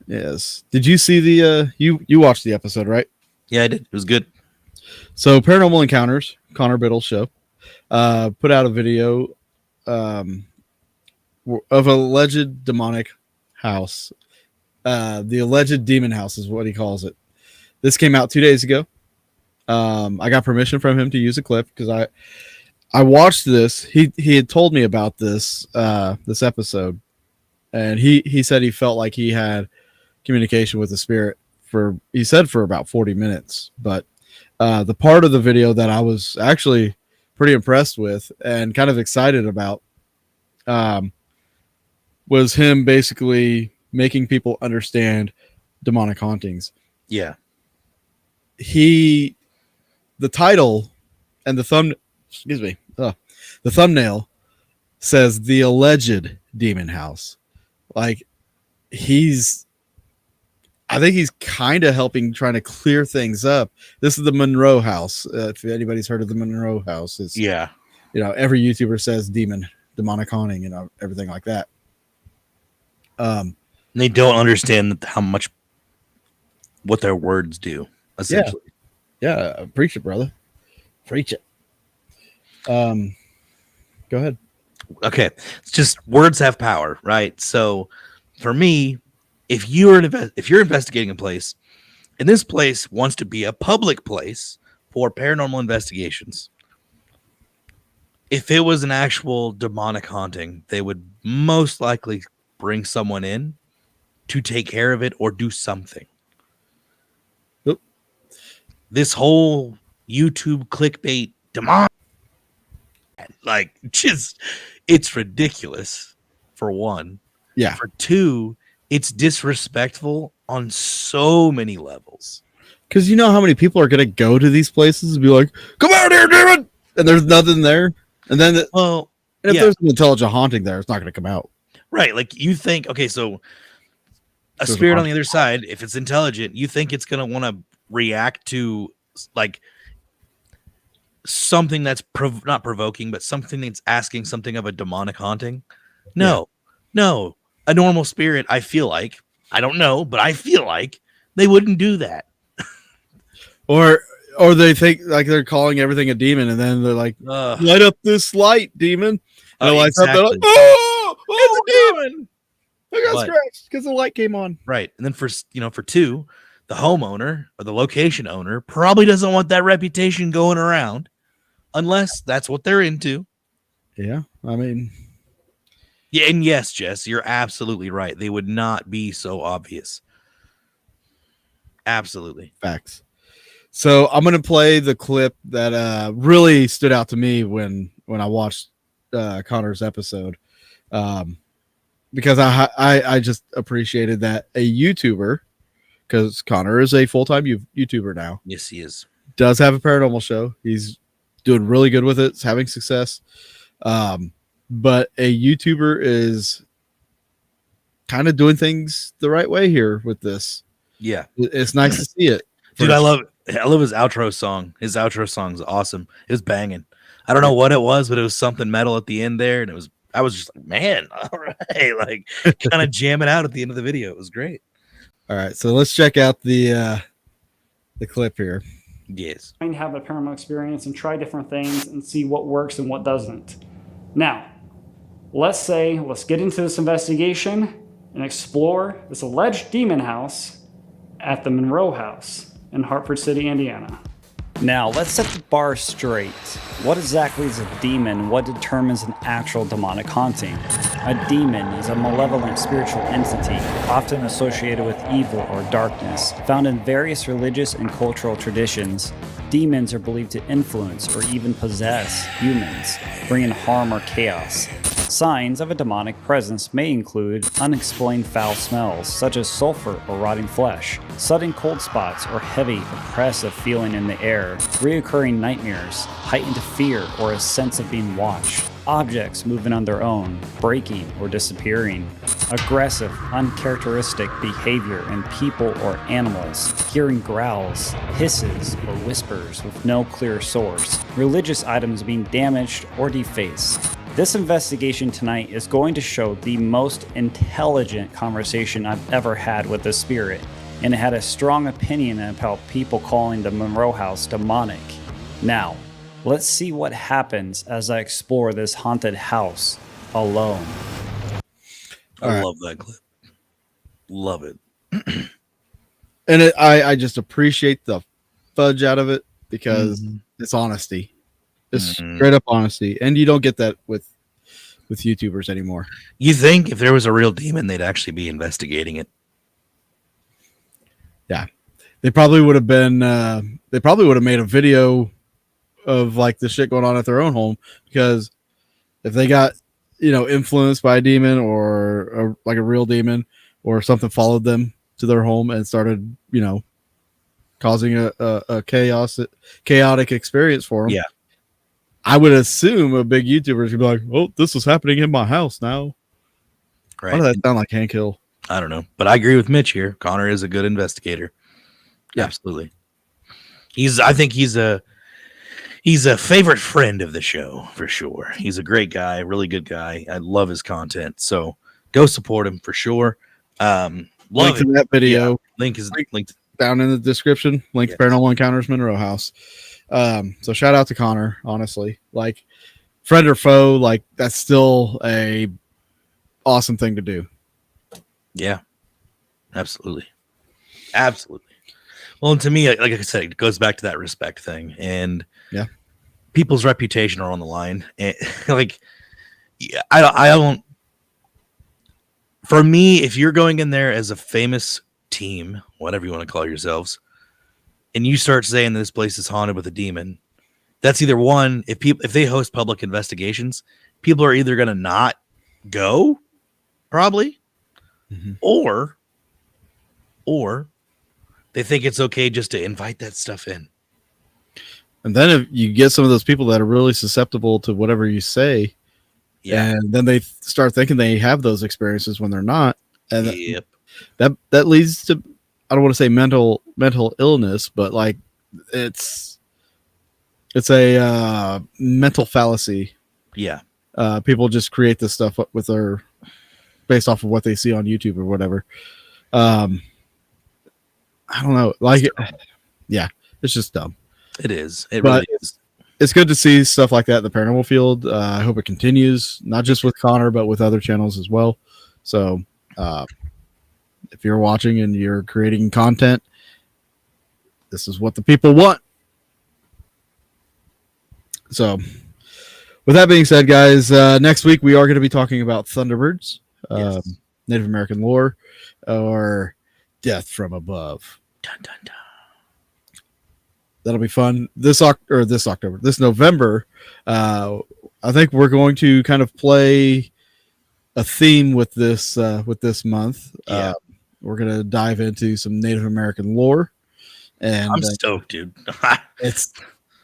Yes. Did you see the you watched the episode, right? Yeah, I did. It was good. So Paranormal Encounters, Connor Biddle's show, put out a video of a alleged demonic house. The alleged demon house is what he calls it. This came out 2 days ago. I got permission from him to use a clip because I watched this. He had told me about this this episode, and he said he felt like he had communication with the spirit for about 40 minutes. But the part of the video that I was actually pretty impressed with and kind of excited about was him basically making people understand demonic hauntings. Yeah. The title and the thumbnail says the alleged demon house. Like I think he's kind of helping, trying to clear things up. This is the Monroe house. If anybody's heard of the Monroe house, it's, every YouTuber says demonic haunting, everything like that. They don't understand what their words do, essentially. Yeah. Preach it, brother. Preach it. Go ahead. Okay. It's just words have power, right? So for me, if you're investigating a place and this place wants to be a public place for paranormal investigations, if it was an actual demonic haunting, they would most likely bring someone in to take care of it or do something. Oop. This whole YouTube clickbait demonic, it's ridiculous, for one. Yeah. For two, it's disrespectful on so many levels. Because you know how many people are going to go to these places and be like, come out here, demon! And there's nothing there. And then, And if there's an intelligent haunting there, it's not going to come out. Right. Like you think, okay, so a There's spirit on the other side, if it's intelligent, you think it's going to want to react to like something that's not provoking, but something that's asking something of a demonic haunting. No, no, a normal spirit. I feel like, I don't know, but I feel like they wouldn't do that. Or they think like they're calling everything a demon, and then they're like, light up this light, demon. And it lights up, they're like, oh, it's a demon. I got scratched because the light came on. Right. And then for two, the homeowner or the location owner probably doesn't want that reputation going around unless that's what they're into. Yeah. I mean, yeah. And yes, Jess, you're absolutely right. They would not be so obvious. Absolutely. Facts. So I'm going to play the clip that really stood out to me when I watched Connor's episode. Because I just appreciated that a YouTuber, because Connor is a full-time YouTuber now. Yes, he is. Does have a paranormal show. He's doing really good with it. It's having success. But a YouTuber is kind of doing things the right way here with this. Yeah. It's nice to see it. Dude, I love his outro song. His outro song's awesome. It was banging. I don't know what it was, but it was something metal at the end there, and I was just like, man, all right, like kind of jamming out at the end of the video. It was great. All right, so let's check out the clip here. Yes. Have a paranormal experience and try different things and see what works and what doesn't. Now, let's get into this investigation and explore this alleged demon house at the Monroe House in Hartford City, Indiana. Now, let's set the bar straight. What exactly is a demon? What determines an actual demonic haunting? A demon is a malevolent spiritual entity, often associated with evil or darkness. Found in various religious and cultural traditions, demons are believed to influence or even possess humans, bringing harm or chaos. Signs of a demonic presence may include unexplained foul smells, such as sulfur or rotting flesh, sudden cold spots or heavy, oppressive feeling in the air, reoccurring nightmares, heightened fear or a sense of being watched, objects moving on their own, breaking or disappearing, aggressive, uncharacteristic behavior in people or animals, hearing growls, hisses, or whispers with no clear source, religious items being damaged or defaced. This investigation tonight is going to show the most intelligent conversation I've ever had with a spirit, and it had a strong opinion about people calling the Monroe House demonic. Now, let's see what happens as I explore this haunted house alone. I love that clip. Love it. And I just appreciate the fudge out of it because it's honesty. It's straight up honesty, and you don't get that with YouTubers anymore. You think if there was a real demon, they'd actually be investigating it? Yeah, they probably would have been. They probably would have made a video of like the shit going on at their own home, because if they got influenced by a demon or like a real demon or something followed them to their home and started causing a chaotic experience for them. Yeah. I would assume a big YouTuber would be like, "Oh, this is happening in my house now." Right. Why does that sound like Hank Hill? I don't know, but I agree with Mitch here. Connor is a good investigator. Yeah. Absolutely. I think he's a favorite friend of the show for sure. He's a great guy, really good guy. I love his content, so go support him for sure. Link to that video. Yeah. Link is linked down in the description. Link to Paranormal Encounters Monroe House. So shout out to Connor, honestly. Like, friend or foe, like that's still a awesome thing to do. Yeah. Absolutely. Well, and to me, like I said, it goes back to that respect thing, and people's reputation are on the line. And I don't. For me, if you're going in there as a famous team, whatever you want to call yourselves, and you start saying this place is haunted with a demon, that's either one, if they host public investigations, people are either going to not go, probably, or they think it's okay just to invite that stuff in. And then if you get some of those people that are really susceptible to whatever you say, Yeah. And then they start thinking they have those experiences when they're not. And Yep. that leads to, I don't want to say mental illness, but like it's a mental fallacy. Yeah. People just create this stuff with their based off of what they see on YouTube or whatever. I don't know. Like, yeah, it's just dumb. It is. It But really is. it's good to see stuff like that in the paranormal field. I hope it continues, not just with Connor, but with other channels as well. So, if you're watching and you're creating content, this is what the people want. So, with that being said, guys, next week we are going to be talking about Thunderbirds, Yes. Native American lore, or Death from Above. Dun, dun, dun. That'll be fun. This November, I think we're going to kind of play a theme with this month. Yeah. We're going to dive into some Native American lore, and I'm stoked, dude.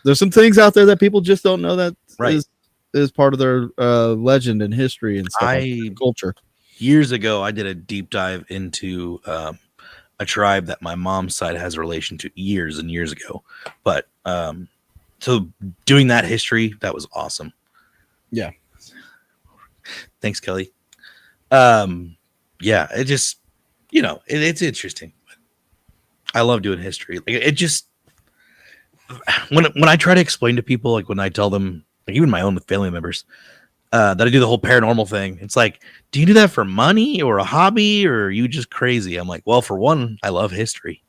there's some things out there that people just don't know that Right. is part of their legend and history and stuff, culture. Years ago, I did a deep dive into a tribe that my mom's side has a relation to years and years ago. But so doing that history, that was awesome. Yeah. Thanks, Kelly. Yeah, it just, it's interesting. I love doing history. Like it just, when I try to explain to people, like when I tell them, like even my own family members, that I do the whole paranormal thing, it's like, do you do that for money or a hobby, or are you just crazy? I'm like, well, for one, I love history,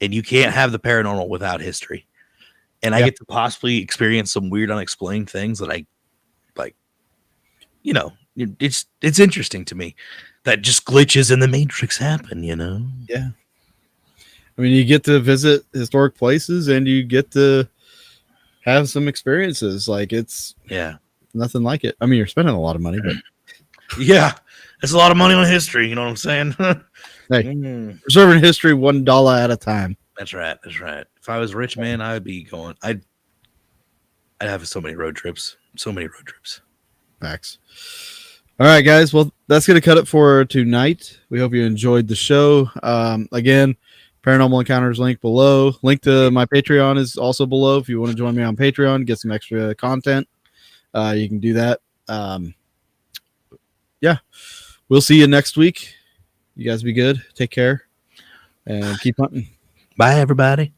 and you can't have the paranormal without history. And I get to possibly experience some weird, unexplained things that I like. It's interesting to me that just glitches in the matrix happen. Yeah. I mean, you get to visit historic places and you get to have some experiences. Like it's nothing like it. I mean, you're spending a lot of money, but yeah, it's a lot of money on history. You know what I'm saying? hey, preserving history $1 at a time. That's right. That's right. If I was rich, man, I would be going. I'd have so many road trips. So many road trips. Facts. All right, guys. Well, that's going to cut it for tonight. We hope you enjoyed the show. Again, Paranormal Encounters link below. Link to my Patreon is also below. If you want to join me on Patreon, get some extra content, you can do that. Yeah, we'll see you next week. You guys be good. Take care and keep hunting. Bye, everybody.